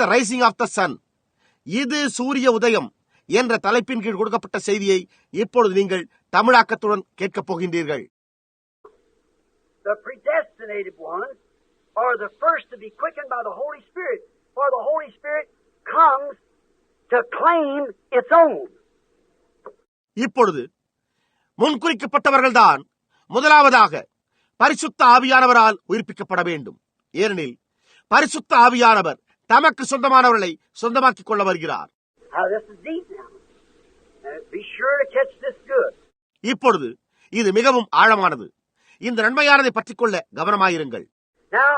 The rising of the sun. இது சூரிய உதயம் என்ற தலைப்பின் கீழ் கொடுக்கப்பட்ட செய்தியை இப்பொழுது நீங்கள் தமிழாக்கத்துடன் கேட்கப் போகின்றீர்கள். The predestinated ones are the first to be quickened by the Holy Spirit, for the Holy Spirit comes to claim its own. இப்பொழுது முன்குறிக்கப்பட்டவர்கள்தான் முதலாவதாக பரிசுத்த ஆவியானவரால் உயிர்ப்பிக்கப்பட வேண்டும். ஏனெனில் பரிசுத்த ஆவியானவர் தமக்கு சொந்தமானவர்களை சொந்தமாக்கிக் கொள்ள வருகிறார். இப்பொழுது இது மிகவும் ஆழமானது. இந்த நன்மையானதை பற்றிக் கொள்ள கவனமாயிருங்கள். Now,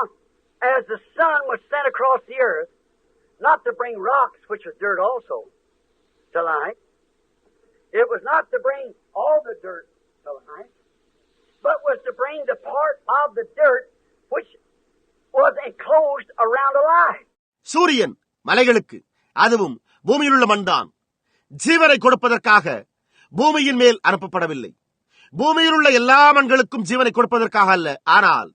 as the sun was sent across the earth, not to bring rocks, which are dirt also, to light. It was not to bring all the dirt to light, but was to bring the part of the dirt which was enclosed around alive. சூரியன் மலைகளுக்கு, அதுவும் பூமியில் உள்ள மண்தான், ஜீவனை கொடுப்பதற்காக பூமியின் மேல் அனுப்பப்படவில்லை. பூமியில் உள்ள எல்லா மண்களுக்கும் ஜீவனை கொடுப்பதற்காக அல்ல, ஆனால்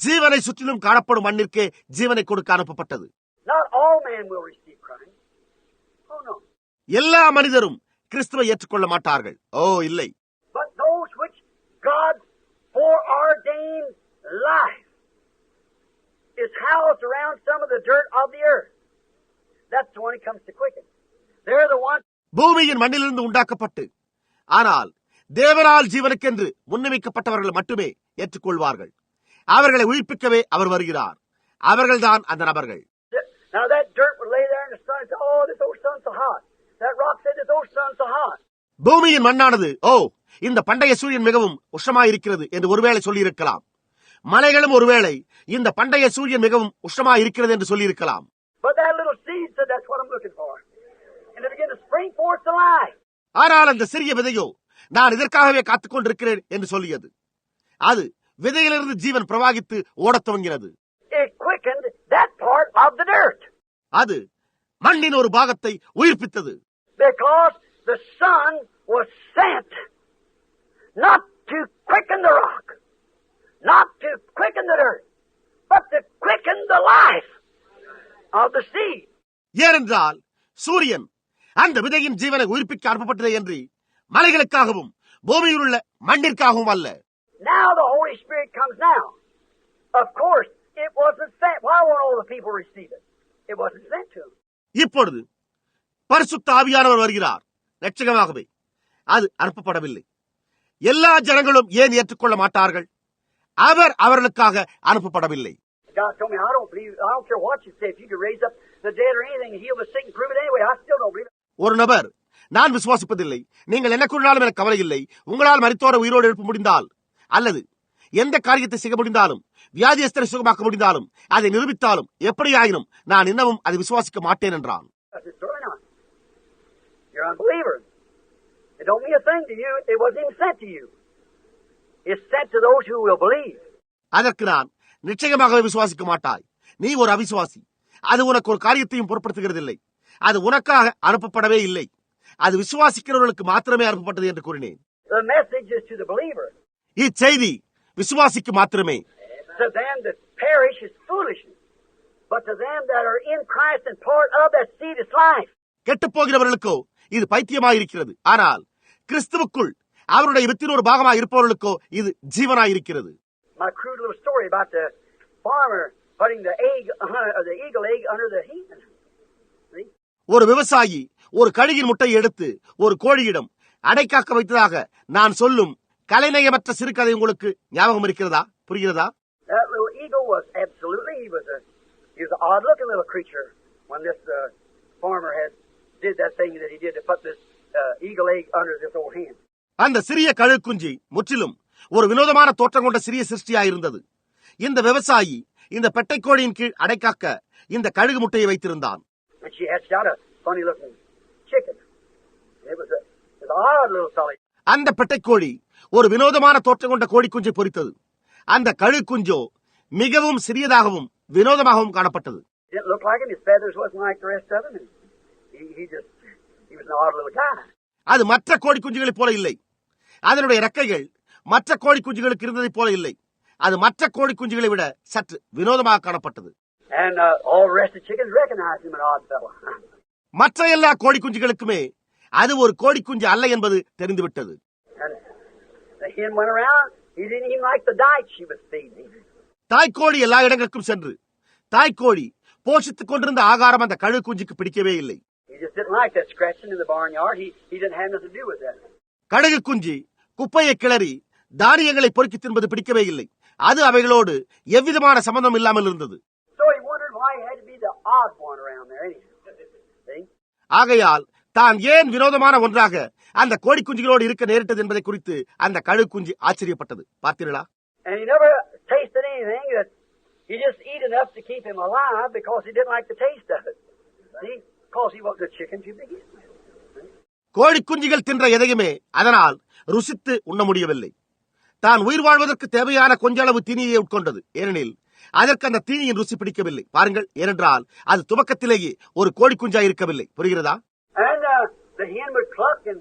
ஜீவனை சுற்றிலும் காணப்படும் மண்ணிற்கே ஜீவனை கொடுக்க அனுப்பப்பட்டது. எல்லா மனிதரும் கிறிஸ்துவை ஏற்றுக்கொள்ள மாட்டார்கள். ஓ இல்லை. பூமியின் மண்ணிலிருந்து உண்டாக்கப்பட்டு ஆனால் தேவனால் ஜீவனுக்கென்று முன்னியமிக்கப்பட்டவர்கள் மட்டுமே ஏற்றுக்கொள்வார்கள். அவர்களை உயிர்ப்பிக்கவே அவர் வருகிறார். அவர்கள்தான் அந்த நபர்கள். பூமியின் மண்ணானது, ஓ, இந்த பண்டைய சூரியன் மிகவும் உஷ்ணமாயிருக்கிறது என்று ஒருவேளை சொல்லியிருக்கலாம். மலைகளும் ஒருவேளை இந்த பண்டைய சூரியன் மிகவும் உஷ்ணமாயிருக்கிறது என்று சொல்லியிருக்கலாம். ஆனால் அந்த சிறிய விதையோ, நான் இதற்காகவே காத்துக் கொண்டிருக்கிறேன் என்று சொல்லியது. அது விதையிலிருந்து ஜீவன் பிரவாகித்து ஓடத் துவங்கினது. அது மண்ணின் ஒரு பாகத்தை உயிர்ப்பித்தது. ஏனென்றால் சூரியன் அந்த விதையின் ஜீவனை உயிர்ப்பிக்க அனுப்பப்பட்டது என்று மலைகளுக்காகவும் பூமியில் உள்ள மண்ணிற்காகவும் அல்ல. Now the Holy Spirit comes now. Of course, it wasn't sent. Why won't all the people receive it? It wasn't sent to them. இப்பொழுது பரிசுத்த ஆவியானவர் வருகிறார். நிச்சயமாகவே அது அனுப்பப்படவில்லை. எல்லா ஜனங்களும் ஏன் ஏற்றுக்கொள்ள மாட்டார்கள்? அவர் அவர்களுக்காக அனுப்பப்படவில்லை. God told me, I don't care what you say. If you could raise up the dead or anything and heal the sick and prove it anyway, I still don't believe it. ஒரு நபர், நான் விசுவாசிப்பதில்லை, நீங்கள் என்ன கூறினாலும் எனக்கு கவலை இல்லை, உங்களால் மரித்தோரை உயிரோடு எழுப்ப முடிந்தால் அல்லது எந்த காரியத்தை செய்ய முடிந்தாலும், வியாதியஸ்தரை சுகமாக்க முடிந்தாலும், அதை நிரூபித்தாலும், எப்படி ஆயினும் நான் இன்னமும் அதை விசுவாசிக்க மாட்டேன் என்றான். அதற்கு நான், நிச்சயமாக விசுவாசிக்க மாட்டாய், நீ ஒரு அவிசுவாசி, அது உனக்கு ஒரு காரியத்தையும் பொருட்படுத்துகிறதில்லை, அது உனக்காக அனுப்பப்படவே இல்லை, அது விசுவாசிக்கிறவர்களுக்கு மாத்திரமே அனுப்பப்பட்டது என்று கூறினேன். இச்செய்தி விசுவாசிக்கு மாத்திரமே. கெட்டுப் போகிறவர்களுக்கோ இது பைத்தியமாயிருக்கிறது, ஆனால் கிறிஸ்துவுக்குள் அவருடைய வித்தின் ஒரு பாகமாக இருப்பவர்களுக்கோ இது ஜீவனாயிருக்கிறது. ஒரு விவசாயி ஒரு கழுகின் முட்டையை எடுத்து ஒரு கோழியிடம் அடைக்காக்க வைத்ததாக நான் சொல்லும் கலைநயமற்ற சிறுகதை உங்களுக்கு ஞாபகம் இருக்கிறதா? புரிகிறதா? அந்த சிறிய கழுகு குஞ்சு முற்றிலும் ஒரு வினோதமான தோற்றம் கொண்ட சிறிய சிருஷ்டியாயிருந்தது. இந்த விவசாயி இந்த பெட்டை கோழியின் கீழ் அடைக்காக்க இந்த கழுகு முட்டையை வைத்திருந்தான். அந்த பெட்டை கோழி ஒரு வினோதமான தோற்றம் கொண்ட கோழி குஞ்சை பொறித்தது. அந்த கழுகு குஞ்சோ மிகவும் சிறியதாகவும் வினோதமாகவும் காணப்பட்டது. அது மற்ற கோழி குஞ்சுகளைப் போல இல்லை. அதனுடைய இறக்கைகள் மற்ற கோழி குஞ்சுகளுக்கு இருந்ததை போல இல்லை. அது மற்ற கோழி குஞ்சுகளை விட சற்று வினோதமாக காணப்பட்டது. And all the rest of the chickens recognized him, an odd fellow. மற்ற எல்லா கோழி குஞ்சுகளுக்குமே அது ஒரு கோழி குஞ்சு அல்ல என்பது தெரிந்துவிட்டது. And the hen went around. He didn't even like the diet she was feeding him. தாய்க்கோழி எல்லா இடங்களுக்கும் சென்று தாய்க்கோழி போஷித்துக் கொண்டிருந்த ஆகாரம் அந்த கழு குஞ்சுக்கு பிடிக்கவே இல்லை. He just didn't like that scratching in the barnyard. He didn't have nothing to do with that. கழுகு குஞ்சு குப்பையை கிளறி தானியங்களை பொறுக்கி தின்பது பிடிக்கவே இல்லை. அது அவைகளோடு எவ்விதமான சம்பந்தம் இல்லாமல் இருந்தது. So he wondered why he had to be the odd one around there. See? ஆகையால் தான் ஏன் வினோதமான ஒன்றாக அந்த கோழி குஞ்சுகளோடு இருக்க நேரிட்டது என்பதை குறித்து அந்த கழுகு குஞ்சு ஆச்சரியப்பட்டது. பார்த்தீர்களா? And he never tasted anything that he just eat enough to keep him alive because he didn't like the taste of it. See? Because he wasn't a chicken to begin with. கோழி குஞ்சுகள் தின்ற எதையுமே அதனால் ருசித்து உண்ண முடியவில்லை. தான் உயிர் வாழ்வதற்கு தேவையான கொஞ்ச அளவு தீனியை உட்கொண்டது. ஏனெனில் அதற்கு அந்த தீனியின் ருசி பிடிக்கவில்லை. பாருங்கள், ஏனென்றால் அது துவக்கத்திலேயே ஒரு கோழி குஞ்சா இருக்கவில்லை. புரிகிறதா? And the hen would cluck and,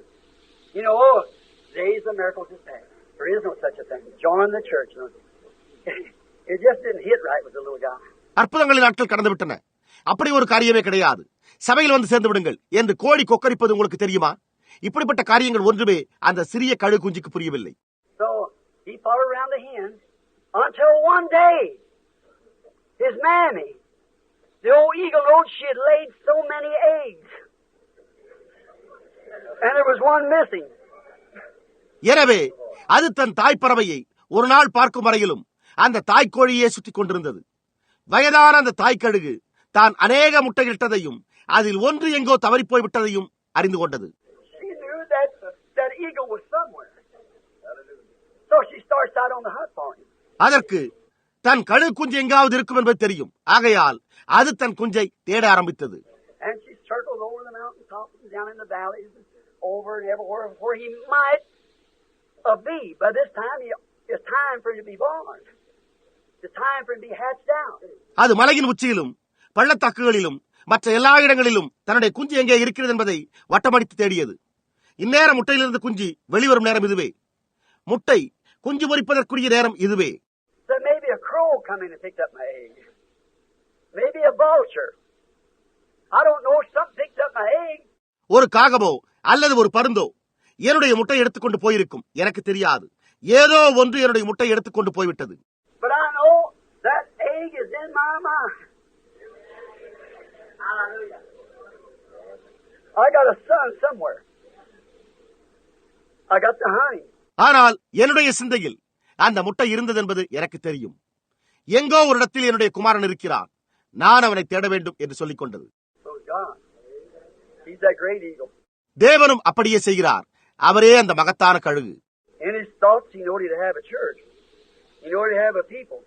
days of miracles is past. There is no such a thing. Join the church. It just didn't hit right with the little guy. அற்புதங்களின் நாட்கள் கடந்து விட்டன. அப்படி ஒரு காரியமே கிடையாது. சபையில் வந்து சேர்ந்து விடுங்கள் என்று கோழி கொக்கரிப்பது உங்களுக்கு தெரியுமா? இப்படிப்பட்ட காரியங்கள் ஒன்றுமே அந்த சிறிய கழு குஞ்சுக்கு புரியவில்லை. So he followed around the hen until one day his mammy, the old eagle knowed she had laid so many eggs. And there was one missing. எனவே அது தன் தாய் பறவையை ஒரு நாள் பார்க்கும் வரையிலும் அந்த தாய்க்கோழியே சுற்றிக் கொண்டிருந்தது. வயதான அந்த தாய் கழுகு தான் அநேக முட்டையிட்டதையும் அதில் ஒன்று எங்கோ தவறி போய்விட்டதையும் அறிந்து கொண்டது. She knew that eagle was somewhere. So she starts out on the hunt for him. அதற்கு தன் கழு குஞ்சு எங்காவது இருக்கும் என்பது தெரியும். ஆகையால் அது தன் குஞ்சை தேட ஆரம்பித்தது. And she circled over the mountain tops and down in the valleys and over and everywhere where he might be. By this time, it's time for him to be born. It's time for him to be hatched out. அது மலையின் உச்சியிலும் பள்ளத்தாக்குகளிலும் மற்ற எல்லா இடங்களிலும் தன்னுடைய குஞ்சு எங்கே இருக்கிறது என்பதை வட்டமடித்து தேடியது. இந்நேரம் முட்டையிலிருந்து குஞ்சு வெளிவரும் நேரம் இதுவே. முட்டை குஞ்சு பொரிப்பதற்குரிய நேரம் இதுவே. So maybe a crow come in and picked up my egg. Maybe a vulture. I don't know. Something picked up my egg. ஒரு காகமோ அல்லது ஒரு பருந்தோ என்னுடைய முட்டை எடுத்துக்கொண்டு போயிருக்கும். எனக்கு தெரியாது. ஏதோ ஒன்று என்னுடைய முட்டை எடுத்துக்கொண்டு போய்விட்டது. But I know that egg is in my mind. Hallelujah. I got a son somewhere. I got the honey. ஆனால் என்னுடைய சிந்தையில் அந்த முட்டை இருந்தது என்பது எனக்கு தெரியும். எங்கோ ஒரு இடத்தில் என்னுடைய குமாரன் இருக்கிறான். நான் அவனை தேட வேண்டும் என்று சொல்லிக் கொண்டது. He's that great eagle. தேவனும் அப்படியே செய்கிறார். அவரே அந்த மகத்தான கழுகு. In his thoughts, he knew to have a church. He knew to have a people.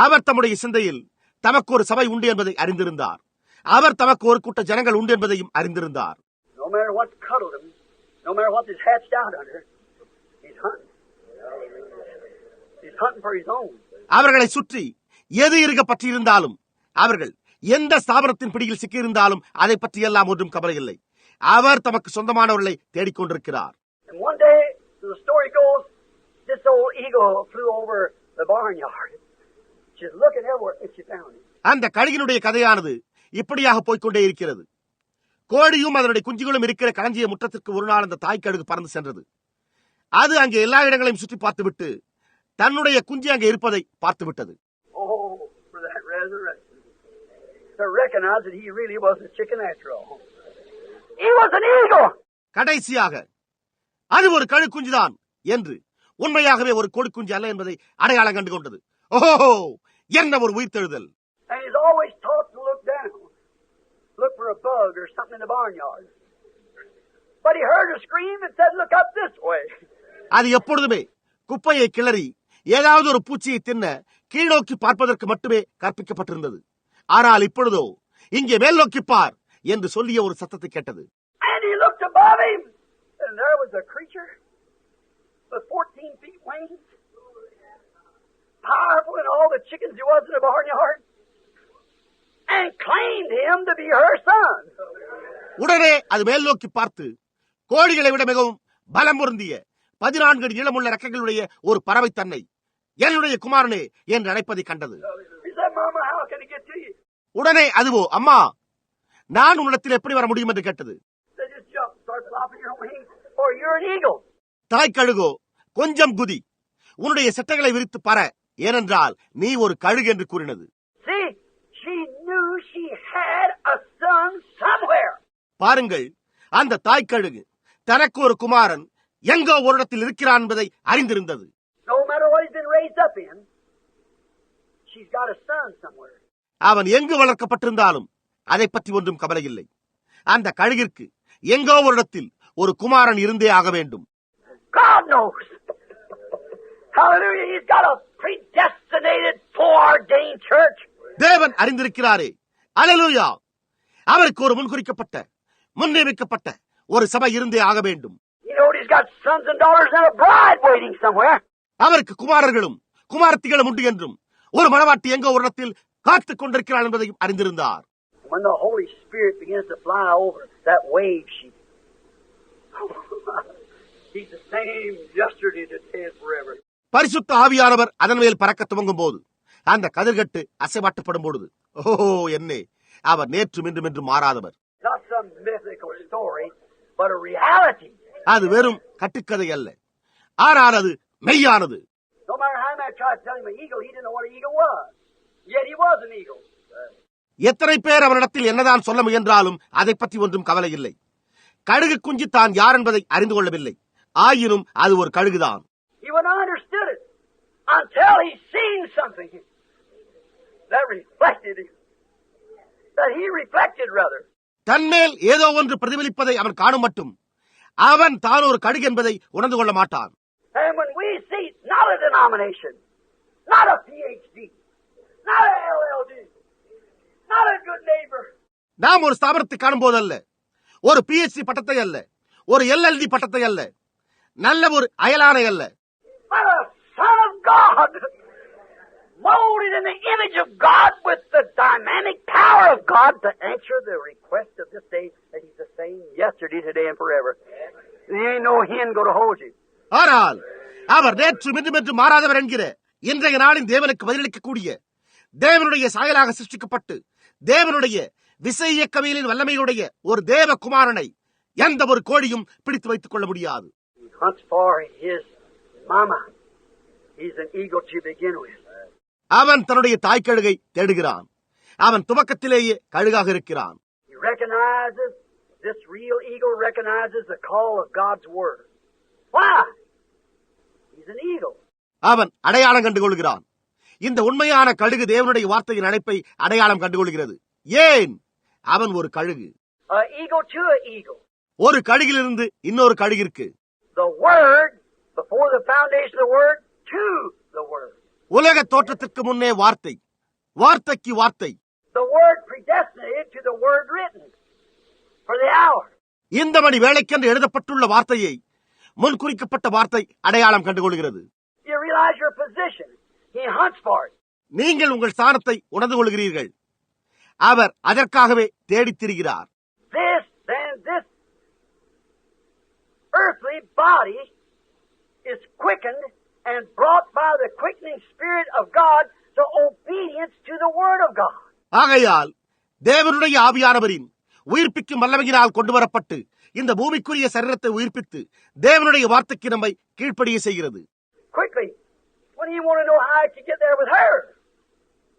அவர் தம்முடைய சிந்தையில் தமக்கு ஒரு சபை உண்டு என்பதை அறிந்திருந்தார். அவர் தமக்கு ஒரு கூட்ட ஜனங்கள் உண்டு என்பதையும் அறிந்திருந்தார். No matter what's cuddled him, no matter what is hatched out under, he's hunting. He's hunting for his own. அவர்களை சுற்றி எது இருக்க பற்றியிருந்தாலும், அவர்கள் எந்த ஸ்தாபனத்தின் பிடியில் சிக்கியிருந்தாலும் அதை பற்றி எல்லாம் ஒன்றும் கவலை இல்லை. அவர் தமக்கு சொந்தமானவர்களை தேடிக்கொண்டிருக்கிறார். And one day, the story goes, this old eagle flew over the barnyard. She's looking everywhere and she found him. அந்த கழுகினுடைய கதையானது இப்படியாக போய்கொண்டே இருக்கிறது. கோழியும் அதனுடைய குஞ்சுகளும் இருக்கிற களஞ்சிய முற்றத்திற்கு ஒரு நாள் அந்த தாய் கழுகு பறந்து சென்றது. அது அங்கே எல்லா இடங்களையும் சுற்றி பார்த்துவிட்டு தன்னுடைய குஞ்சு அங்கே இருப்பதை பார்த்துவிட்டது. Oh, for that resurrection. To recognize that he really was a chicken after all. He was an eagle. கடைசியாக அது ஒரு கழு குஞ்சுதான் என்று உண்மையாகவே ஒரு கோழி குஞ்சு அல்ல என்பதை அடையாளம் கண்டு கொண்டது. ஓஹோ, என்ன ஒரு உயிர்த்தெழுதல்! And he's always taught to look down, look for a bug or something in the barnyard. But he heard her scream and said, "Look up this way." அது எப்பொழுதுமே குப்பையை கிளறி ஏதாவது ஒரு பூச்சியை தின்ன கீழ்நோக்கி பார்ப்பதற்கு மட்டுமே கற்பிக்கப்பட்டிருந்தது. ஆனால் இப்பொழுதோ இங்கே மேல் நோக்கி பார் என்று சொல்லிய ஒரு சத்தத்தை கேட்டது. And he looked above him, and there was a creature with 14 feet wings, powerful in all the chickens there was in the barnyard, and claimed him to be her son. உடனே அது மேல் நோக்கி பார்த்து கோழிகளை விட மிகவும் பலம் பொருந்திய 14 அடி நீளமுள்ள ரெக்கைகளுடைய ஒரு பறவை தன்னை என்னுடைய குமாரனே என்று அழைப்பதை கண்டது. He said, "Mama, how can he get to you?" உடனே அதுவோ, அம்மா, நான் உன்னிடத்தில் எப்படி வர முடியும் என்று கேட்டது. They just jump, start flopping your wings, or you're an eagle. தாய் கழுகோ, கொஞ்சம் குதி, உன்னுடைய செட்டைகளை விரித்து பற, ஏனென்றால் நீ ஒரு கழுகு என்று கூறினது. See, she knew she had a son somewhere. பாருங்கள், அந்த தாய் கழுகு தனக்கு ஒரு குமாரன் எங்கோ ஒரு இடத்தில் இருக்கிறான் என்பதை அறிந்திருந்தது. No matter what he's been raised up in, she's got a son somewhere. அவன் எங்கு வளர்க்கப்பட்டிருந்தாலும் அதை பற்றி ஒன்றும் கவலை இல்லை. அந்த கழுகிற்கு எங்கோ ஒரு இடத்தில் ஒரு குமாரன் இருந்தே ஆக வேண்டும். God knows. Hallelujah. He's got a predestinated, foreordained church. தேவன் அறிந்திருக்கிறாரே. அல்லேலூயா. அவருக்கு ஒரு முன்குறிக்கப்பட்ட, முன்னியமிக்கப்பட்ட ஒரு சபை இருந்தே ஆக வேண்டும். You know, he's got sons and daughters and a bride waiting somewhere. அவருக்கு குமாரர்களும் குமாரத்திகளும் உண்டு என்றும் ஒரு மணவாட்டி எங்கோ ஒரு இடத்தில் காத்துக் கொண்டிருக்கிறாள் என்பதையும் அறிந்திருந்தார். When the Holy Spirit begins to fly over that wave sheet, he's the same yesterday, today, and forever. பரிசுத்த ஆவியானவர் அதன் மேல் பறக்க துவங்கும் போது, அந்த கதிர்கட்டு அசைவாட்டப்படும் பொழுது, ஓஹோ என்னே, அவர் நேற்றும் இன்றும் என்று மாறாதவர். Not some mythical story, but a reality. அது வெறும் கட்டுக்கதை அல்ல, ஆனால் அது மெய்யானது. No matter how much I tried to tell him an eagle, he didn't know what an eagle was. Yet he was an eagle. எத்தனை பேர் அவனிடத்தில் என்னதான் சொல்ல முயன்றாலும் அதை பற்றி ஒன்றும் கவலை இல்லை. கழுகு குஞ்சு தான் யார் என்பதை அறிந்து கொள்ளவில்லை. ஆயினும் அது ஒரு கழுகுதான். He wouldn't have understood it until he seen something that reflected him. That he reflected, rather. தன்மேல் ஏதோ ஒன்று பிரதிபலிப்பதை அவன் காணும் மட்டும் அவன் தான் ஒரு கழுகு என்பதை உணர்ந்து கொள்ள மாட்டான். And when we see not a denomination, not a PhD, not a LLD, not a good neighbor. நாம் ஒரு ஸ்தாபனத்தை காணும் போதல்ல, ஒரு PhD பட்டத்தை அல்ல, ஒரு LLD பட்டத்தை அல்ல, நல்ல ஒரு அயலானை அல்ல, But a son of God, molded in the image of God with the dynamic power of God to answer the request of this day that he's the same yesterday, today, and forever. There ain't no hen going to hold you. ஆனால் அவர் நேற்று இன்றும் என்று மாறாதவர் என்கிற இன்றைய நாளின் தேவனுக்கு பதிலளிக்கக்கூடிய, தேவனுடைய சாயலாக சிருஷ்டிக்கப்பட்டு தேவனுடைய விசை இயக்கவியலின் வல்லமையுடைய ஒரு தேவ குமாரனை எந்த ஒரு கோழியும் பிடித்து வைத்துக் கொள்ள முடியாது. He hunts for his mama. He's an eagle to begin with. அவன் தன்னுடைய தாய்க்கழுகை தேடுகிறான். அவன் துவக்கத்திலேயே கழுகாக இருக்கிறான். He recognizes, this real eagle recognizes the call of God's word. Why? He's an eagle. அவன் அடையாளம் கண்டுகொள்கிறான். இந்த உண்மையான கழுகு தேவனுடைய வார்த்தையின் அழைப்பை அடையாளம் கண்டுகொள்கிறது. ஏன்? அவன் ஒரு கழுகு. An eagle to an eagle. ஒரு கழுகிலிருந்து இன்னொரு கழுகிற்கு. The word, before the foundation of the word, to the word. உலக தோற்றத்திற்கு முன்னே வார்த்தை, வார்த்தைக்கு வார்த்தை. The word predestinated to the word written for the hour. இந்த மணி வேளைக்கென்று எழுதப்பட்டுள்ள வார்த்தையை முன்குறிக்கப்பட்ட வார்த்தை அடையாளம் கண்டுகொள்கிறது. You realize your position. He hunts for it. நீங்கள் உங்கள் ஸ்தானத்தை உணர்ந்து கொள்கிறீர்கள். அவர் அதற்காகவே தேடித் திரிகிறார். This earthly body is quickened and brought by the quickening Spirit of God to obedience to the Word of God. ஆகையால் தேவனுடைய ஆவியானவரின் உயிர்ப்பிக்கும் வல்லமையினால் கொண்டு வரப்பட்டு இந்த பூமிக்குரிய சரீரத்தை உயிர்ப்பித்து தேவனுடைய வார்த்தைக்கு நம்மை கீழ்ப்படிய செய்கிறது. Quickly, when he wanted to know how to get there with her,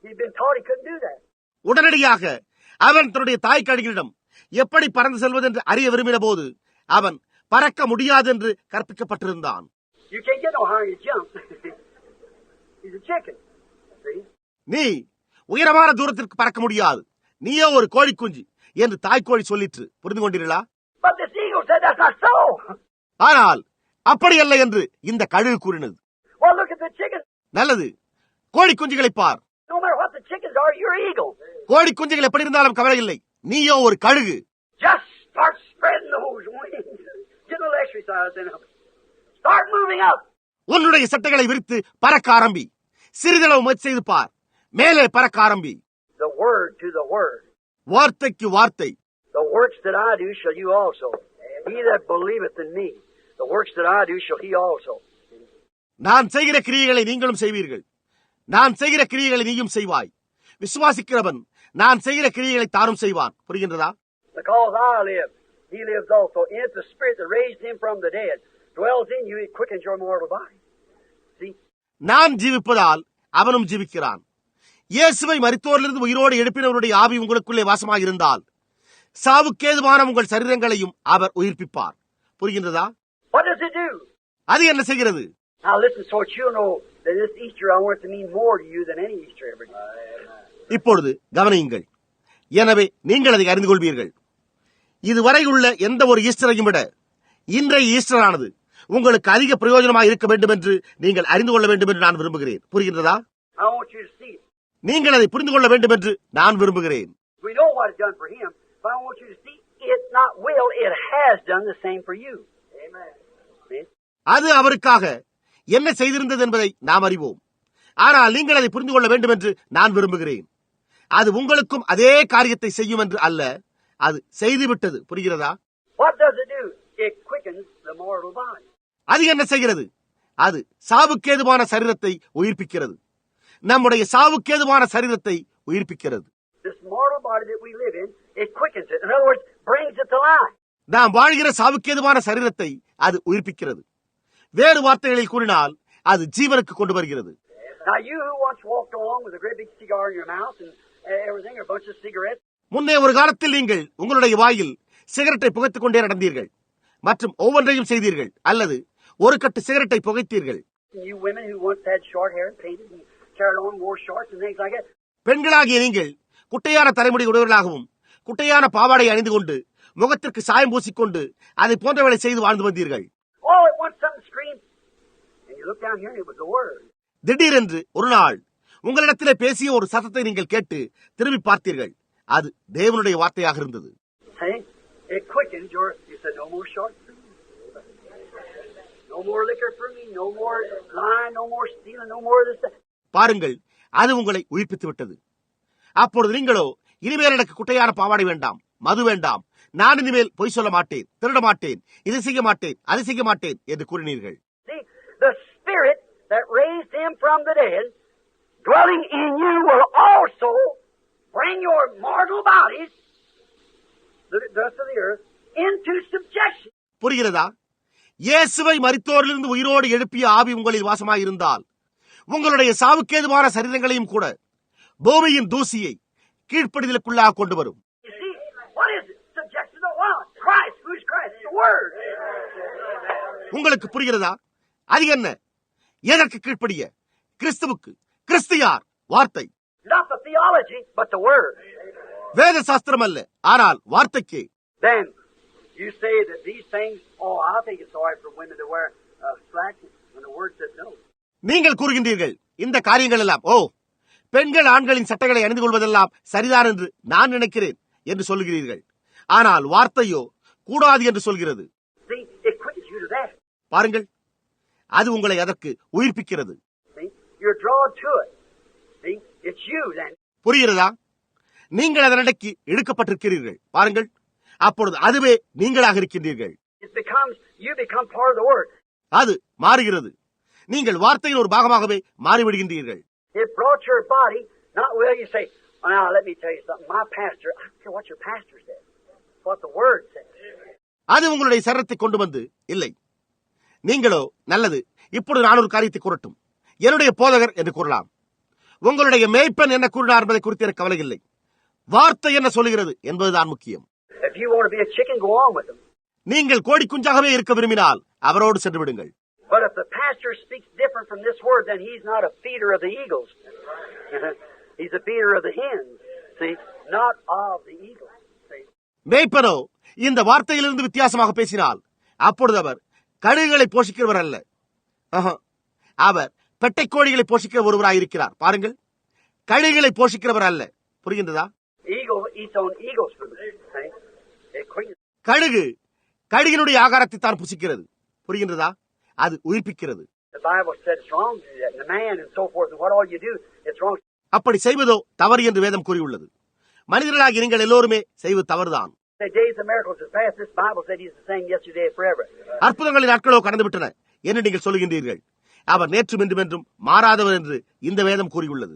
he'd been taught he couldn't do that. உடனடியாக அவன் தன்னுடைய தாய் கழுகிடம் எப்படி பறந்து செல்வது என்று அறிய விரும்பின போது அவன் பறக்க முடியாது என்று கற்பிக்கப்பட்டிருந்தான். You can't get no higher, you jump. He's a chicken. See? நீ உயரமான தூரத்திற்கு பறக்க முடியாது, நீயோ ஒரு கோழி குஞ்சு என்று தாய்க்கோழி சொல்லிற்று. புரிந்து கொண்டீர்களா? But this eagle said that's not so. ஆனால் அப்படியல்ல என்று இந்த கழுகு கூறினது. Well, look at the chickens. நல்லது, கோழி குஞ்சுகளை பார். No matter what the chickens are, you're an eagle. கோழி குஞ்சுகள் எப்படி இருந்தாலும் கவலை இல்லை, நீயோ ஒரு கழுகு. Just start spreading those wings. Get a little exercise in them. Start moving up. உன்னுடைய சட்டைகளை விரித்து பறக்க ஆரம்பி. சிறிதளவு முயற்சி செய்து பார். மேலே பறக்க ஆரம்பி. The word to the word. வார்த்தைக்கு வார்த்தை. The works that I do shall you also. He that believeth in me, the works that I do shall he also. நான் செய்கிற கிரியைகளை நீங்களும் செய்வீர்கள், நான் செய்கிற கிரியைகளை நீயும் செய்வாய். விசுவாசிக்கிறவன் நான் செய்கிற கிரியைகளை தானும் செய்வான். புரிகின்றதா? Because I live, he lives also. And if the Spirit that raised him from the dead dwells in you, it quickens your mortal body. See? நான் ஜீவிப்பதால் அவனும் ஜீவிக்கிறான். இயேசுவை மரித்தோரிலிருந்து உயிரோடு எழுப்பினவருடைய ஆவி உங்களுக்குள்ளே வாசமாயிருந்தால் சாவுக்கேதுவான உங்கள் சரீரங்களையும் அவர் உயிர்ப்பிப்பார். புரிகின்றதா? What does it do? அது என்ன செய்கிறது? Now listen, so that you'll know that this Easter I want it to mean more to you than any Easter ever did. இப்பொழுது கவனியுங்கள். எனவே நீங்கள் அதை அறிந்து கொள்வீர்கள். இதுவரை உள்ள எந்த ஒரு ஈஸ்டரையும் விட இன்றைய ஈஸ்டரானது உங்களுக்கு அதிக பிரயோஜனமாக இருக்க வேண்டும் என்று நீங்கள் அறிந்து கொள்ள வேண்டும் என்று நான் விரும்புகிறேன். புரிகின்றதா? I want you to see it. நீங்கள் அதை புரிந்து கொள்ள வேண்டும் என்று நான் விரும்புகிறேன். We know what it's done for him, but I want you to see it not will, it has done the same for you. Amen. See? அது அவருக்காக என்ன செய்திருந்தது என்பதை நாம் அறிவோம். ஆனால் நீங்கள் அதை புரிந்து கொள்ள வேண்டும் என்று நான் விரும்புகிறேன். அது உங்களுக்கும் அதே காரியத்தை செய்யும் என்று அல்ல, அது செய்துவிட்டது. புரிகிறதா? What does it do? It quickens the mortal body. அது என்ன செய்கிறது? அது சாவுக்கேதுவான சரீரத்தை உயிர்ப்பிக்கிறது. நம்முடைய சாவுக்கேதுவான சரீரத்தை உயிர்ப்பிக்கிறது. This mortal body that we live in, it quickens it. In other words, brings it to life. நாம் வாழ்கிற சாவுக்கேதுவான சரீரத்தை அது உயிர்ப்பிக்கிறது. வேறு வார்த்தைகளில் கூறினால் அது ஜீவனுக்கு கொண்டு வருகிறது. Now you who once walked along with a great big cigar in your mouth and everything, or a bunch of cigarettes. முன்னே ஒரு காலத்தில் நீங்கள் உங்களுடைய வாயில் சிகரெட்டை புகைத்துக் கொண்டே நடந்தீர்கள் மற்றும் ஒவ்வொன்றையும் செய்தீர்கள், அல்லது ஒரு கட்டு சிகரெட்டை புகைத்தீர்கள். You women who once had short hair and painted and carried on, wore shorts and things like that. பெண்களாகிய நீங்கள் குட்டையான தலைமுடி உடையவர்களாகவும் குட்டையான பாவாடை அணிந்து கொண்டு முகத்திற்கு சாயம் பூசிக்கொண்டு அதை போன்றவர்களை செய்து வாழ்ந்து வந்தீர்கள். All at once something screamed, and you look down here and it was the word. திடீரென்று ஒரு நாள் உங்களிடத்திலே பேசிய ஒரு சத்தத்தை நீங்கள் கேட்டு திரும்பி பார்த்தீர்கள். அது தேவனுடைய வார்த்தையாக இருந்தது. Hey, it quickened your. You said no more shorts for me, no more liquor for me, no more lying, no more stealing, no more this. பாருங்கள், அது உங்களை உயிர்ப்பித்து விட்டது. அப்பொழுது நீங்களோ இனிமேல் எனக்கு குட்டையான பாவாடை வேண்டாம், மது வேண்டாம், நான் இனிமேல் பொய் சொல்ல மாட்டேன், திருட மாட்டேன், இதை செய்ய மாட்டேன், அதை செய்ய மாட்டேன் என்று கூறினீர்கள். See, the Spirit that raised him from the dead, dwelling in you, will also bring your mortal bodies, the dust of the earth, into subjection. புரிகிறதா? இயேசுவை மரித்தோரிலிருந்து உயிரோடு எழுப்பிய ஆவி உங்களில் வாசமாயிருந்தால் உங்களுடைய சாவுக்கேதுவான சரீரங்களையும் கூட பூமியின் தூசியை கீழ்ப்படிதலுக்குள்ளாக கொண்டு வரும். You see, what is it? Subjection to what? Christ. Who's Christ? The Word. உங்களுக்கு புரிகிறதா? அது என்ன? எதற்கு கீழ்ப்படிய? கிறிஸ்துவுக்கு. கிறிஸ்து யார்? வார்த்தை. Not the theology, but the Word. வேத சாஸ்திரம் அல்ல, ஆனால் வார்த்தைக்கு. Then you say that these things, oh, I think it's all right for women to wear slacks when the Word says no. நீங்கள் கூறுகின்றீர்கள், இந்த காரியங்கள் எல்லாம், ஓ, பெண்கள் ஆண்களின் சட்டைகளை அணிந்து கொள்வதெல்லாம் சரிதான் என்று நான் நினைக்கிறேன் என்று சொல்லுகிறீர்கள். ஆனால் வார்த்தையோ கூடாது என்று சொல்கிறது. See, it quickens you to that. பாருங்கள், அது உங்களை அதற்கு உயிர்ப்பிக்கிறது. See, you're drawn to it. See, it's you then. புரிகிறதா? நீங்கள் அதனடக்கி இழுக்கப்பட்டிருக்கிறீர்கள். பாருங்கள், அப்பொழுது அதுவே நீங்களாக இருக்கின்றீர்கள். You become part of the Word. அது மாறுகிறது. நீங்கள் வார்த்தையின் ஒரு பாகமாகவே மாறிவிடுகின்றீர்கள். It brought your body, not well, you say, well, now let me tell you something. My pastor, I don't care what your pastor says. It's what the Word says. அது உங்களுடைய சரீரத்தை கொண்டு வந்து இல்லை. நீங்களோ, நல்லது, இப்பொழுது நான் ஒரு காரியத்தை கூறட்டும், என்னுடைய போதகர் என்று கூறலாம். உங்களுடைய மேய்ப்பன் என்ன கூறினார் என்பதை குறித்து எனக்கு கவலை இல்லை. வார்த்தை என்ன சொல்லுகிறது என்பதுதான் முக்கியம். If you want to be a chicken, go on with them. நீங்கள் கோடி குஞ்சாகவே இருக்க விரும்பினால் அவரோடு சென்று விடுங்கள். But if the pastor speaks different from this word, then he's not a feeder of the eagles. He's a feeder of the hens. See, not of the eagles. See? மேய்ப்பனோ இந்த வார்த்தையிலிருந்து வித்தியாசமாக பேசினால் அப்பொழுது அவர் கழுகுகளை போஷிக்கிறவர் அல்ல, அவர் பெட்டை கோழிகளை போஷிக்கிற ஒருவராயிருக்கிறார். பாருங்கள், கழுகுகளை போஷிக்கிறவர் அல்ல. புரிகின்றதா? Eagle eats on eagle's food. கழுகு கழுகினுடைய ஆகாரத்தை தான் புசிக்கிறது. புரிகின்றதா? அது உயிர்ப்பிக்கிறது. அப்படி செய்வதோ தவறு என்று வேதம் கூறியுள்ளது. மனிதர்களாகி நீங்கள் எல்லோருமே செய்வது தவறுதான். அற்புதங்களின் நாட்களோ கடந்துவிட்டன என்று நீங்கள் சொல்லுகின்றீர்கள். அவர் நேற்றும் இன்றும் என்றும் மாறாதவர் என்று இந்த வேதம் கூறியுள்ளது.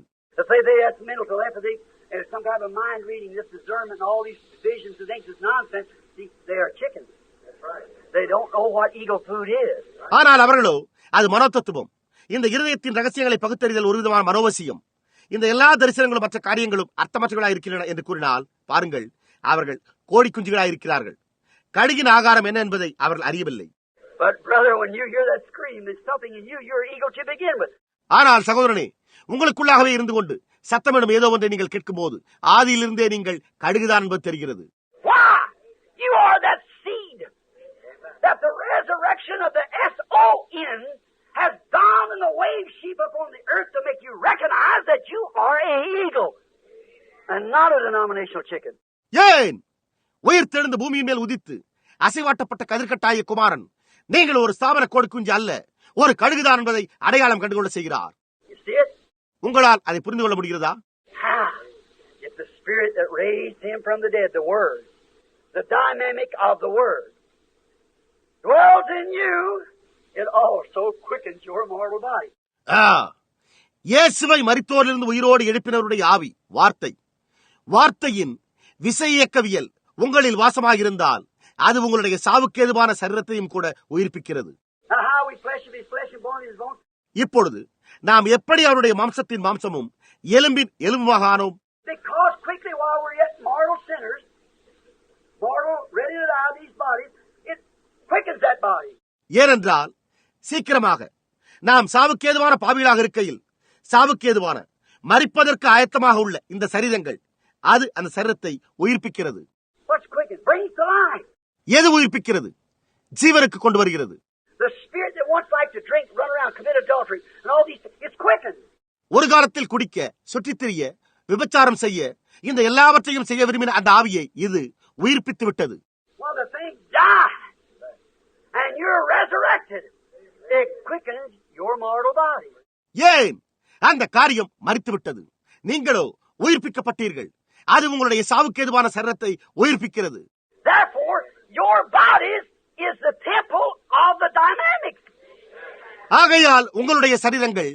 and it's some kind of a mind reading, this discernment, and all these visions and things is nonsense. See, they are chickens. That's right. They don't know what eagle food is. ஆனால் அவர்களோ அது மனோதத்துவம். இந்த இருதயத்தின் ரகசியங்களை பகுத்தறிதல் ஒரு விதமான மனோவசியம். இந்த எல்லா தரிசனங்களும் மற்ற காரியங்களும் அர்த்தமற்றவர்களாக இருக்கின்றன என்று கூறினால் பாருங்கள், அவர்கள் கோழி குஞ்சுகளாக இருக்கிறார்கள். கழுகின் ஆகாரம் என்ன என்பதை அவர்கள் அறியவில்லை. But brother, when you hear that scream, there's something in you. You're eagle to begin with. ஆனால் சகோதரனே, உங்களுக்குள்ளாகவே இருந்து கொண்டு சத்தமிடும் ஏதோ ஒன்றை நீங்கள் கேட்கும் போது ஆதியிலிருந்தே நீங்கள் கடுகுதான் என்பது தெரிகிறது. Why? You are that seed that the resurrection of the S-O-N has dawned in the wave sheep upon the earth to make you recognize that you are an eagle and not a denominational chicken. ஏன் உயிர் தெழுந்த பூமியின் மேல் உதித்து அசைவாட்டப்பட்ட கதிர்கட்டாய குமாரன் நீங்கள் ஒரு ஸ்தாபன கோடி குஞ்சு அல்ல, ஒரு கழுகுதான் என்பதை அடையாளம் கண்டுகொள்ள செய்கிறார். உங்களால் அதை புரிந்து கொள்ள முடிகிறதா? If the spirit that raised him from the dead, the word, the dynamic of the word, dwells in you, it also quickens your mortal body. இயேசுவை மரித்தோரிலிருந்து உயிரோடு எழுப்பினருடைய ஆவி, வார்த்தையின் விசை இயக்கவியல் உங்களில் வாசமாகிருந்தால் அது உங்களுடைய சாவுக்கு ஏதுவான சரீரத்தையும் கூட உயிர்ப்பிக்கிறது. இப்பொழுது நாம் எப்படி அவருடைய மாம்சத்தின் மாம்சமும் எலும்பின் எலும்புமாக ஆனோம்? ஏனென்றால் சீக்கிரமாக நாம் சாவுக்கேதுவான பாவிகளாக இருக்கையில் சாவுக்கேதுவான மரிப்பதற்கு ஆயத்தமாக உள்ள இந்த சரீரங்கள் அது அந்த சரீரத்தை உயிர்ப்பிக்கிறது. எது உயிர்ப்பிக்கிறது? ஜீவனுக்கு கொண்டு வருகிறது. ஒரு காலத்தில் குடிக்க, சுற்றித் திரிய, விபச்சாரம் செய்ய, இந்த எல்லாவற்றையும் செய்ய விரும்பின அந்த ஆவியை இது உயிர்ப்பித்து விட்டது. ஏன் அந்த காரியம் மரித்து விட்டது, நீங்களோ உயிர்ப்பிக்கப்பட்டீர்கள். அது உங்களுடைய சாவுக்கு ஏதுவான சரீரத்தை உயிர்ப்பிக்கிறது. ஆகையால் உங்களுடைய சரீரங்கள்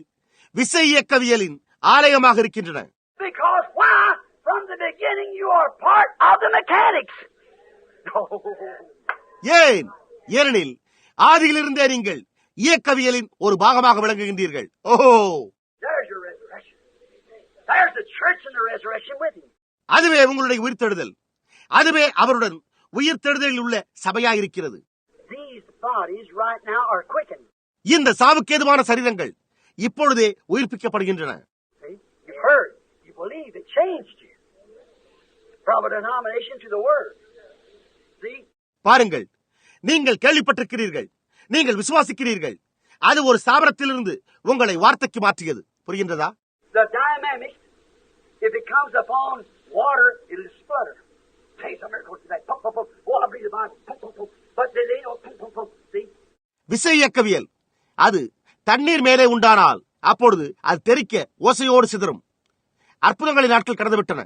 விசை இயக்கவியலின் ஆலயமாக இருக்கின்றன. ஏன்? ஏனெனில் ஆதியிலிருந்தே நீங்கள் இயக்கவியலின் ஒரு பாகமாக விளங்குகின்றீர்கள். ஓஹோ, அதுவே உங்களுடைய உயிர்த்தெழுதல், அதுவே அவருடன் உயிர்த்தெழுதலில் உள்ள சபையாயிருக்கிறது. இந்த சாவுக்கேதுவான சரீரங்கள் இப்பொழுதே உயிர்ப்பிக்கப்படுகின்றன. பாருங்கள், நீங்கள் கேள்விப்பட்டிருக்கிறீர்கள், நீங்கள் விசுவாசிக்கிறீர்கள். அது ஒரு ஸ்தாபனத்திலிருந்து உங்களை வார்த்தைக்கு மாற்றியது. புரிகின்றதா? If it comes upon water, it'll splutter. Say some miracles today. Pum, pum, pum. Oh, I believe the Bible. Pum, pum, pum. But they don't. Pum, pum, pum. See? விசை இயக்கவியல் அது தண்ணீர் மேலே உண்டானால் அப்பொழுது அது தெறிக்க ஓசையோடு சிதறும். அற்புதங்களின் நாட்கள் கடந்து விட்டன.